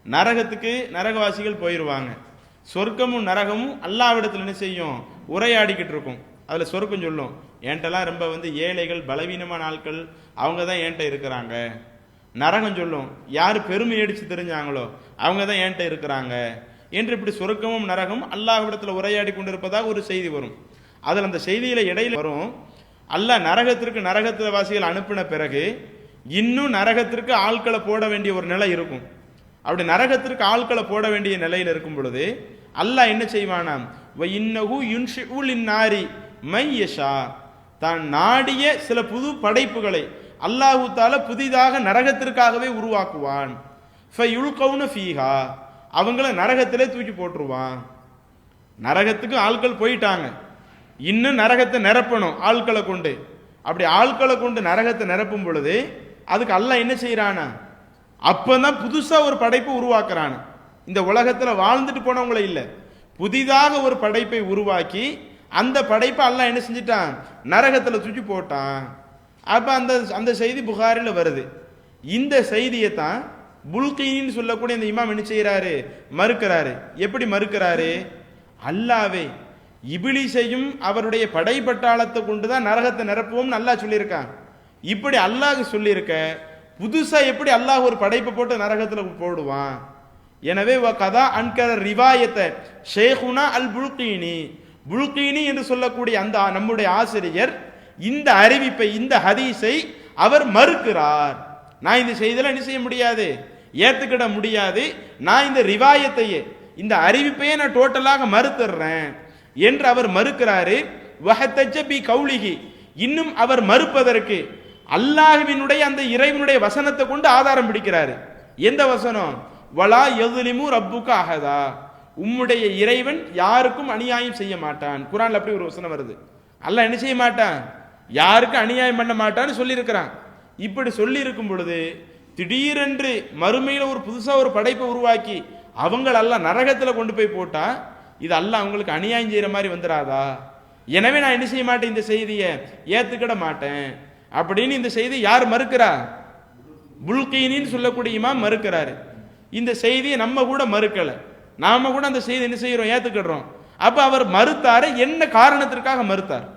நரகத்துக்கு நரகவாசிகள் போயிடுவாங்க. சொர்க்கமும் நரகமும் அல்லாஹ்விடத்தில் என்ன செய்யும்? உரையாடிக்கிட்டு இருக்கும். அதுல சொர்க்கம் சொல்லும், என்கிட்டலாம் ரொம்ப ஏழைகள் பலவீனமான ஆட்கள் அவங்க தான் என்கிட்ட இருக்கிறாங்க. நரகம் சொல்லும், யார் பெருமை அடிச்சு தெரிஞ்சாங்களோ அவங்க தான் என்கிட்ட இருக்கிறாங்க என்று. இப்படி சொர்க்கமும் நரகமும் அல்லாஹ்விடத்தில் உரையாடி கொண்டிருப்பதாக ஒரு செய்தி வரும். அதில் அந்த செய்தியில இடையில வரும், அல்லாஹ் நரகத்திற்கு நரகத்தில் வாசிகள் அனுப்பின பிறகு இன்னும் நரகத்திற்கு ஆட்களை போட வேண்டிய ஒரு நிலை இருக்கும். அப்படி நரகத்திற்கு ஆட்களை போட வேண்டிய நிலையில் இருக்கும் பொழுது அல்லாஹ் என்ன செய்வானாம்? இன்னஹு யுன்ஷிஉ லின்னாரி மையஷா, தான் நாடிய சில புது படைப்புகளை அல்லாஹு தஆலா புதிதாக நரகத்திற்காகவே உருவாக்குவான். ஃபயுல்கவுன ஃபீஹா, அவங்கள நரகத்திலே தூக்கி போட்டுருவான். நரகத்துக்கு ஆட்கள் போயிட்டாங்க, இன்னும் நரகத்தை நிரப்பணும் ஆட்களை கொண்டு. அப்படி ஆட்களை கொண்டு நரகத்தை நிரப்பும் பொழுது அதுக்கு அல்லாஹ் என்ன செய்யறானா? அப்பதான் புதுசா ஒரு படைப்பை உருவாக்குறான். இந்த உலகத்துல வாழ்ந்துட்டு போனவங்கள இல்ல, புதிதாக ஒரு படைப்பை உருவாக்கி அந்த படைப்பை அல்லாஹ் என்ன செஞ்சிட்டான்? நரகத்துல தூக்கி போட்டான். அப்ப அந்த செய்தி புகாரில வருது. இந்த செய்தியை தான் புல்கீனின்னு சொல்லக்கூடிய இந்த இமாம் என்ன செய்யறாரு? மறுக்கிறாரு. எப்படி மறுக்கிறாரு? அல்லாவே இபிலிசையும் அவருடைய படைப்பட்டாளத்தை கொண்டுதான் நரகத்தை நிரப்புவோம் அல்லாஹ் சொல்லியிருக்கான். இப்படி அல்லாஹ் சொல்லியிருக்க புதுசா எப்படி அல்லாஹ் ஒரு படைப்பை போட்டு நரகத்துல போடுவான்? எனவே கதா அன்கர ரிவாயத்தை ஷேகுனா அல் புல்கீனி, புல்கீனி என்று சொல்லக்கூடிய அந்த நம்முடைய ஆசிரியர் இந்த அறிவிப்பை, இந்த ஹதீஸை அவர் மறுக்கிறார். நான் இந்த செய்தியெல்லாம் என்ன செய்ய முடியாது? ஏத்துக்கிட முடியாது. நான் இந்த ரிவாயத்தையே, இந்த அறிவிப்பையே நான் டோட்டலாக மறுத்துறேன் என்று அவர் மறுக்கிறாரு. வஹத்தஜ பி கௌலிஹி, இன்னும் அவர் மறுப்பதற்கு அல்லாஹ்வினுடைய அந்த இறைவனுடைய வசனத்தை கொண்டு ஆதாரம் பிடிக்கிறாரு. எந்த வசனம்? வலா யஸ்லிமு ரப்புக அஹதா, உம்முடைய இறைவன் யாருக்கும் அநியாயம் செய்ய மாட்டான். குர்ஆன்ல அப்படி ஒரு வசனம் வருது. அல்லாஹ் என்ன செய்ய மாட்டான்? யாருக்கும் அநியாயம் பண்ண மாட்டான்னு சொல்லி இருக்கிறான். இப்படி சொல்லி இருக்கும் பொழுது திடீரென்று மறுமையில ஒரு புதுசா ஒரு படைப்பை உருவாக்கி அவங்களெல்லாம் நரகத்துல கொண்டு போய் போட்டா இது அல்லாஹ் அவங்களுக்கு அநியாயம் செய்யற மாதிரி வந்துடாதா? எனவே நான் என்ன செய்ய மாட்டேன், இந்த செய்தியை ஏத்துக்கிட மாட்டேன் அப்படின்னு இந்த செய்தி யார் மறுக்கிறா? புல்கீனின்னு சொல்லக்கூடிய இமாம் மறுக்கிறாரு. இந்த செய்தியை நம்ம கூட மறுக்கல, நாம கூட அந்த செய்தி என்ன செய்யறோம்? ஏத்துக்கிடுறோம். அப்ப அவர் மறுத்தாரு, என்ன காரணத்திற்காக மறுத்தார்?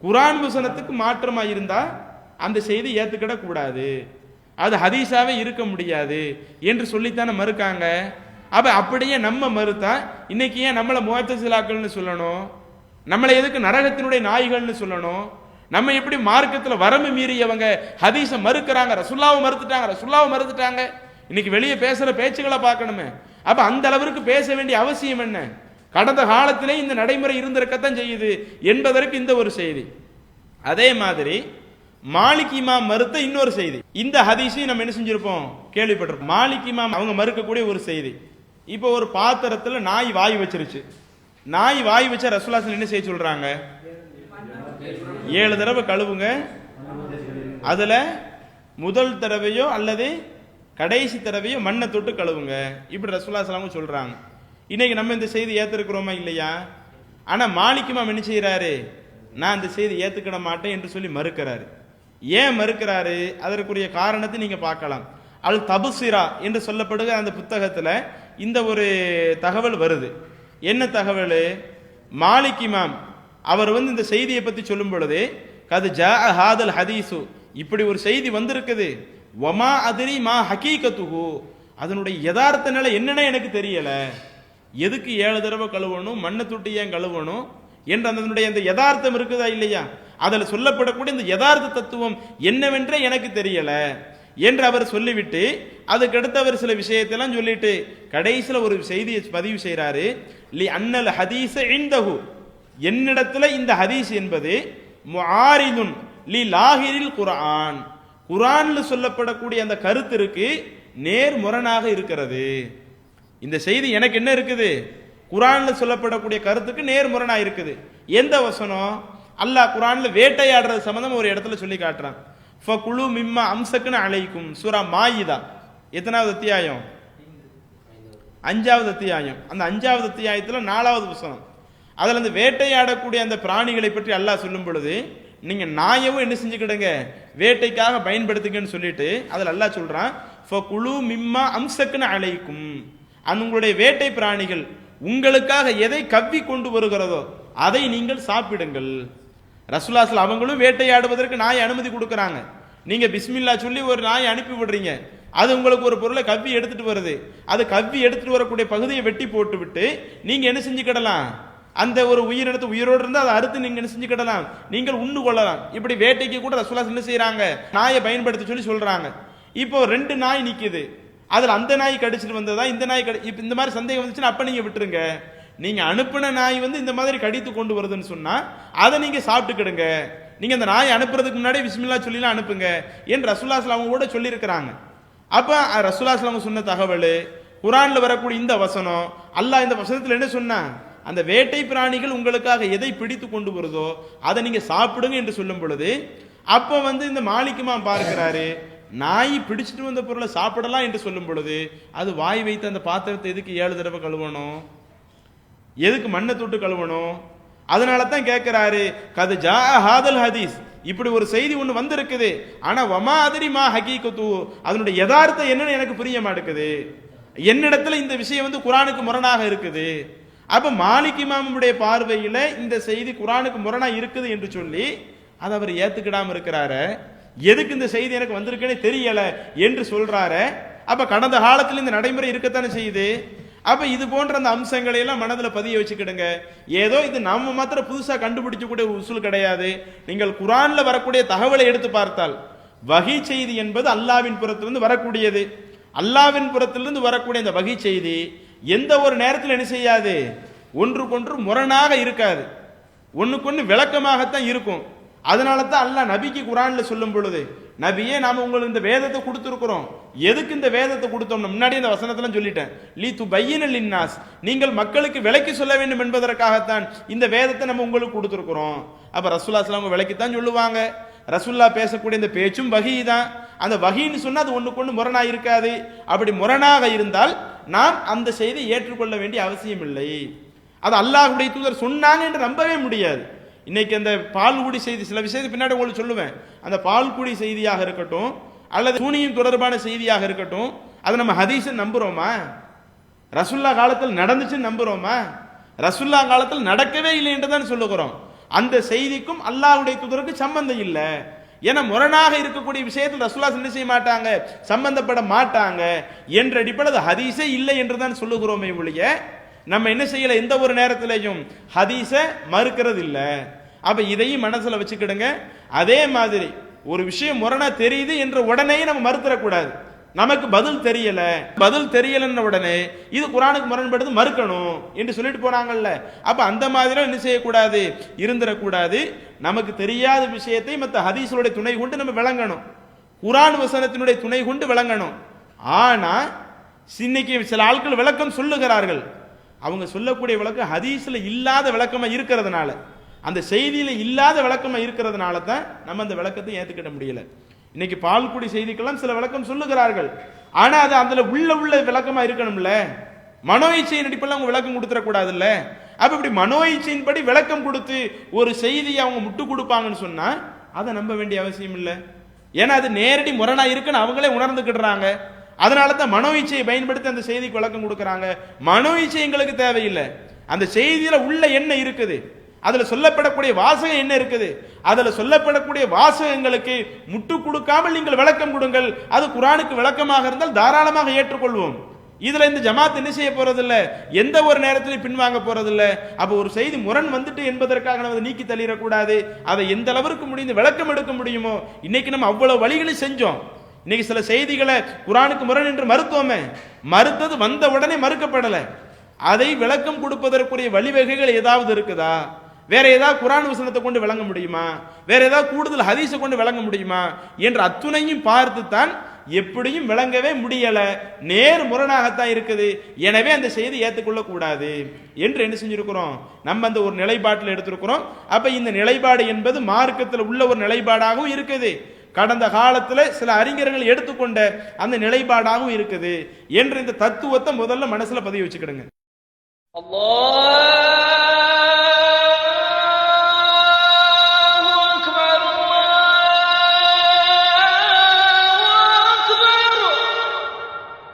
குர்ஆன் வசனத்துக்கு மாற்றமா இருந்தா அந்த செய்தி ஏத்துக்கிட கூடாது, அது ஹதீஸாவே இருக்க முடியாது என்று சொல்லித்தானே மறுக்காங்க. அப்ப அப்படியே நம்ம மறுத்தா இன்னைக்கு ஏன் நம்மளை முஅத்தஸிலாக்கள்னு சொல்லணும்? நம்மளை எதுக்கு நரகத்தினுடைய நாய்கள்னு சொல்லணும்? நம்ம எப்படி மார்க்கத்தில் வரம்பு மீறியவங்க ஹதீஸை மறுக்கிறாங்க, ரசூலுல்லாஹ்வை மறுத்துட்டாங்க. இன்னைக்கு வெளியே பேசுற பேச்சுகளை பார்க்கணுமே. அப்ப அந்த அளவிற்கு பேச வேண்டிய அவசியம் என்ன? கடந்த காலத்திலே இந்த நடைமுறை இருந்திருக்கத்தான் செய்யுது என்பதற்கு இந்த ஒரு செய்தி. அதே மாதிரி மாலிக் இமாம் மறுத்த இன்னொரு செய்தி, இந்த ஹதீஸையும் நம்ம என்ன செஞ்சிருப்போம், கேள்விப்பட்டிருப்போம். மாலிக் இமாம் அவங்க மறுக்கக்கூடிய ஒரு செய்தி. இப்போ ஒரு பாத்திரத்துல நாய் வாய் வச்சிருச்சு. நாய் வாய் வச்ச ரசூலுல்லாஹ் என்ன செய்ய சொல்றாங்க, 7 தடவை கழுவுங்க. அதுல முதல் தடவையோ அல்லது கடைசி தடவையோ மண்ணை தொட்டு கழுவுங்க. இப்படி ரசூலுல்லாஹ் ஸல்லல்லாஹு சொல்றாங்க. இன்னைக்கு நம்ம இந்த செய்தி ஏத்திருக்கிறோமா இல்லையா? ஆனா மாலிக் இமாம் என்ன செய்யறாரு, நான் இந்த செய்தி ஏத்துக்கிட மாட்டேன் என்று சொல்லி மறுக்கிறாரு. ஏன் மறுக்கிறாரு, அதற்குரிய காரணத்தை நீங்க பார்க்கலாம். அல் தபுசிரா என்று சொல்லப்படுகிற அந்த புத்தகத்துல இந்த ஒரு தகவல் வருது. என்ன தகவல், மாலிக் இமாம் அவர் இந்த செய்தியை பத்தி சொல்லும் பொழுது, கது ஜா ஹாதல் ஹதீசு, இப்படி ஒரு செய்தி வந்திருக்குது, வமா அதிரி மா ஹகீகத்துஹு, அதனுடைய யதார்த்த நிலை என்னன்னு எனக்கு தெரியல. எதுக்கு 7 தடவை கழுவணும், மண்ணை தொட்டு ஏன் கழுவணும் என்று அதனுடைய அந்த யதார்த்தம் இருக்குதா இல்லையா, அதில் சொல்லப்படக்கூடிய இந்த யதார்த்த தத்துவம் என்னவென்றே எனக்கு தெரியல என்று அவர் சொல்லிவிட்டு, அதுக்கடுத்து அவர் சில விஷயத்தெல்லாம் சொல்லிட்டு கடைசியில் ஒரு செய்தியை பதிவு செய்கிறாரு. லி அன்னல் ஹதீஸ இந்தஹு, என்னிடத்துல இந்த ஹதீஸ் என்பது முஆரிதுன் லி லாஹிரில் குர்ஆன், குர்ஆன்ல சொல்லப்படக்கூடிய அந்த கருத்திற்கு நேர் முரணாக இருக்கிறது. இந்த செய்தி எனக்கு என்ன இருக்குது, குர்ஆன்ல சொல்லப்படக்கூடிய கருத்துக்கு நேர் முரணா இருக்குது. எந்த வசனம், அல்லாஹ் குர்ஆன்ல வேட்டையாடுறது சம்பந்தம் ஒரு இடத்துல சொல்லி காட்டுறான். ஃபகுலு மிம்மா அம்சக்ன அலைக்கும், சூரா மாயிதா எத்தனாவது அத்தியாயம், 5வது அத்தியாயம். அந்த 5வது அத்தியாயத்துல 4வது வசனம், அதுல அந்த வேட்டையாடக்கூடிய அந்த பிராணிகளை பற்றி அல்லாஹ் சொல்லும் பொழுது, நீங்க நாயவும் என்ன செஞ்சுக்கிடுங்க, வேட்டைக்காக பயன்படுத்துங்கன்னு சொல்லிட்டு அதுல அல்லாஹ் சொல்றான், ஃபகுலு மிம்மா அம்சக்ன அலைக்கும், உங்களுடைய வேட்டை பிராணிகள் உங்களுக்காக எதை கவ்வி கொண்டு வருகிறதோ அதை நீங்கள் சாப்பிடுங்கள். ரசூலுல்லாஹ் ஸல்லல்லாஹு அவங்களும் வேட்டையாடுவதற்கு நாயை அனுமதி கொடுக்கறாங்க. நீங்க பிஸ்மில்லா சொல்லி ஒரு நாயை அனுப்பி விடுறீங்க, அது உங்களுக்கு ஒரு பொருளை கவ்வி எடுத்துட்டு வருது, அது கவ்வி எடுத்துட்டு வரக்கூடிய பகுதியை வெட்டி போட்டு விட்டு நீங்க என்ன செஞ்சுக்கிடலாம், அந்த ஒரு உயிரினத்தை உயிரோடு இருந்து அதை அறுத்து நீங்க என்ன செஞ்சுக்கிடலாம், நீங்கள் உண்டு கொள்ளலாம். இப்படி வேட்டைக்கு கூட ரசூலுல்லாஹ் என்ன செய்யறாங்க, நாயை பயன்படுத்த சொல்லி சொல்றாங்க. இப்போ 2 நாய் நிக்குது, அதுல அந்த நாய் கடிச்சிட்டு வந்ததா இந்த நாய் இப்ப இந்த மாதிரி சந்தேகம் வந்துச்சுன்னா அப்ப நீங்க விட்டுருங்க. நீங்க அனுப்பின நாய் இந்த மாதிரி கடித்து கொண்டு வருதுன்னு சொன்னா அதை நீங்க சாப்பிட்டுக்கிடுங்க. நீங்க அந்த நாயை அனுப்புறதுக்கு முன்னாடி பிஸ்மில்லா சொல்லிலாம் அனுப்புங்க என்று ரசூலுல்லாஹ் ஸல்லல்லாஹு அலைஹி வஸல்லம் கூட சொல்லி இருக்கிறாங்க. அப்ப ரசூலுல்லாஹ் ஸல்லல்லாஹு அலைஹி வஸல்லம் சொன்ன தகவல், குர்ஆன்ல வரக்கூடிய இந்த வசனம், அல்லாஹ் இந்த வசனத்துல என்ன சொன்னா, அந்த வேட்டை பிராணிகள் உங்களுக்காக எதை பிடித்து கொண்டு வருதோ அதை நீங்க சாப்பிடுங்க என்று சொல்லும் பொழுது, அப்ப இந்த மாலிக் இமாம் பார்க்கிறாரு, நாய் பிடிச்சிட்டு வந்த பொருளை சாப்பிடலாம் என்று சொல்லும் பொழுது, அது வாய் வைத்து அந்த பாத்திரத்தை எதுக்கு 7 தடவை கழுவணும், எதுக்கு மண்ணை தொட்டு கழுவணும்? அதனால தான் கேட்கிறாரு, கது ஜா ஹாதல் ஹதீஸ், இப்படி ஒரு செய்தி ஒன்று வந்திருக்குது, ஆனா வமா அதிரி மா ஹகீகத்து, அதனுடைய யதார்த்தம் என்னன்னு எனக்கு புரிய மாட்டேங்குது, என்னிடத்துல இந்த விஷயம் குர்ஆனுக்கு முரணாக இருக்குது. அப்ப மாலிக் இமாமுடைய பார்வையில இந்த செய்தி குர்ஆனுக்கு முரணா இருக்குது என்று சொல்லி அதை அவர் ஏத்துக்கிடாம இருக்கிறாரு. எதுக்கு இந்த செய்தி எனக்கு வந்திருக்குன்னு தெரியல என்று சொல்றாரு. அப்ப கடந்த காலத்தில் இந்த நடைமுறை இருக்கத்தானே செய்யுது. அப்ப இது போன்ற அந்த அம்சங்களை எல்லாம் மனதில் பதிய வச்சுக்கிடுங்க. ஏதோ இது நம்ம மாத்திரம் புதுசா கண்டுபிடிக்கக்கூடிய உசூல் கிடையாது. நீங்கள் குர்ஆன்ல வரக்கூடிய தகவலை எடுத்து பார்த்தால், வஹி செய்தி என்பது அல்லாஹ்வின் புறத்திலிருந்து வரக்கூடியது. அல்லாஹ்வின் புறத்திலிருந்து வரக்கூடிய இந்த வஹி செய்தி எந்த ஒரு நேரத்தில் என்ன செய்யாது, ஒன்றுக்கொன்று முரணாக இருக்காது, ஒண்ணுக்கொன்று விளக்கமாகத்தான் இருக்கும். அதனால தான் அல்லாஹ் நபிக்கு குர்ஆன்ல சொல்லும் பொழுது, நபியே நாம உங்களுக்கு இந்த வேதத்தை கொடுத்திருக்கிறோம். எதுக்கு இந்த வேதத்தை கொடுத்தோம், முன்னாடி இந்த வசனத்துல சொல்லிட்டேன், லீ துபையின லின்னாஸ், நீங்கள் மக்களுக்கு விளக்கி சொல்ல வேண்டும் என்பதற்காகத்தான் இந்த வேதத்தை நம்ம உங்களுக்கு கொடுத்திருக்கிறோம். அப்ப ரசூலுல்லாஹி ஸல்லல்லாஹு அலைஹி வஸல்லம் விளக்கித்தான் சொல்லுவாங்க. ரசூலுல்லாஹ் பேசக்கூடிய இந்த பேச்சும் வஹி தான். அந்த வஹின்னு சொன்னா அது ஒண்ணுக்கொண்டு முரணா இருக்காது. அப்படி முரணாக இருந்தால் நாம் அந்த செய்தியை ஏற்றுக்கொள்ள வேண்டிய அவசியம் இல்லை. அது அல்லாஹ்வுடைய தூதர் சொன்னாங்க என்று நம்பவே முடியாது. இன்னைக்கு அந்த பால்குடி செய்தி, சில விஷயத்தை பின்னாடி உங்களுக்கு சொல்லுவேன், அந்த பால்குடி செய்தியாக இருக்கட்டும் அல்லது சூனியம் தொடர்பான செய்தியாக இருக்கட்டும், அதை நம்ம ஹதீஸ் நம்புறோமா? ரசூல்லா காலத்தில் நடந்துச்சுன்னு நம்புறோமா? ரசூல்லா காலத்தில் நடக்கவே இல்லை என்று தான் சொல்லுகிறோம். அந்த செய்திக்கும் அல்லாஹ்வுடைய தூதருக்கு சம்பந்தம் இல்லை. ஏன்னா முரணாக இருக்கக்கூடிய விஷயத்தில் ரசூலுல்லாஹ் என்ன செய்ய மாட்டாங்க, சம்பந்தப்பட மாட்டாங்க என்ற அடிப்படையில் ஹதீஸே இல்லை என்று தான் சொல்லுகிறோமே ஒழிய நம்ம என்ன செய்யல, எந்த ஒரு நேரத்திலையும் ஹதீஸை மறுக்கிறது இல்லை. அப்ப இதையும் மனசுல வச்சுக்கிடுங்க. அதே மாதிரி ஒரு விஷயம் முரணா தெரியுது என்ற உடனே நம்ம மறுத்தரக்கூடாது. நமக்கு பதில் தெரியலன்ன உடனே இது குர்ஆனுக்கு முரண்படுது மறுக்கணும் என்று சொல்லிட்டு போறாங்கல்ல. அப்ப அந்த மாதிரி என்ன செய்யக்கூடாது, இருந்துடக்கூடாது. நமக்கு தெரியாத விஷயத்தை மற்ற ஹதீஸுடைய துணை கொண்டு நம்ம விளங்கணும், குர்ஆன் வசனத்தினுடைய துணை கொண்டு விளங்கணும். ஆனா இன்னைக்கு சில ஆட்கள் விளக்கம் சொல்லுகிறார்கள், அவங்க சொல்லக்கூடிய விளக்கம் ஹதீஸ்ல இல்லாத விளக்கமா இருக்கிறதுனால, அந்த செய்தியில இல்லாத விளக்கமா இருக்கிறதுனால தான் நம்ம அந்த விளக்கத்தை ஏத்துக்கிட முடியல. இன்னைக்கு பால்குடி செய்திக்கெல்லாம் சில விளக்கம் சொல்லுகிறார்கள், ஆனா அது அதுல உள்ள விளக்கமா இருக்கணும்ல. மனோ இச்சையின் அடிப்படையில் அவங்க விளக்கம் கொடுத்துடக்கூடாதுல்ல. அப்ப இப்படி மனோ இச்சையின்படி விளக்கம் கொடுத்து ஒரு செய்தியை அவங்க முட்டு கொடுப்பாங்கன்னு சொன்னா அதை நம்ப வேண்டிய அவசியம் இல்லை. ஏன்னா அது நேரடி முரணா இருக்குன்னு அவங்களே உணர்ந்துக்கிடுறாங்க. அதனால தான் மனோ இச்சையை பயன்படுத்தி அந்த செய்திக்கு விளக்கம் கொடுக்கறாங்க. மனோ இச்சை எங்களுக்கு தேவையில்லை. அந்த செய்தியில உள்ள என்ன இருக்குது, அதுல சொல்லப்படக்கூடிய வாசகம் என்ன இருக்குது, அதுல சொல்லப்படக்கூடிய வாசகங்களுக்கு முட்டு கொடுக்காமல் நீங்கள் விளக்கம் கொடுங்கள். அது குர்ஆனுக்கு விளக்கமாக இருந்தால் தாராளமாக ஏற்றுக்கொள்வோம். இதுல இந்த ஜமாத் என்ன செய்ய போறதில்ல, எந்த ஒரு நேரத்திலும் பின்வாங்க போறதில்ல. அப்ப ஒரு செய்தி முரண் வந்துட்டு என்பதற்காக நம்ம நீக்கி தள்ளிடக்கூடாது. அதை எந்த அளவிற்கு முடிந்து விளக்கம் எடுக்க முடியுமோ, இன்னைக்கு நம்ம அவ்வளவு வழிகளை செஞ்சோம். இன்னைக்கு சில செய்திகளை குர்ஆனுக்கு முரண் என்று மறுத்தோமே, மறுத்தது வந்த உடனே மறுக்கப்படல. அதை விளக்கம் கொடுப்பதற்குரிய வழிவகைகள் ஏதாவது இருக்குதா, வேற ஏதாவது குர்ஆன் வசனத்தை கொண்டு விளங்க முடியுமா, வேற ஏதாவது கூடுதல் ஹதீஸை கொண்டு விளங்க முடியுமா என்ற அத்துணையும் பார்த்து தான் எப்படியும் விளங்கவே முடியல, நேர் முரணாகத்தான் இருக்குது. எனவே அந்த செய்தி ஏற்றுக்கொள்ள கூடாது என்று என்ன செஞ்சிருக்கிறோம், நம்ம அந்த ஒரு நிலைப்பாட்டில் எடுத்திருக்கிறோம். அப்ப இந்த நிலைப்பாடு என்பது மார்க்கத்தில் உள்ள ஒரு நிலைப்பாடாகவும் இருக்குது, கடந்த காலத்தில் சில அறிஞர்கள் எடுத்துக்கொண்ட அந்த நிலைப்பாடாகவும் இருக்குது என்ற இந்த தத்துவத்தை முதல்ல மனசுல பதிவு வச்சுக்கிடுங்க. அல்லாஹ்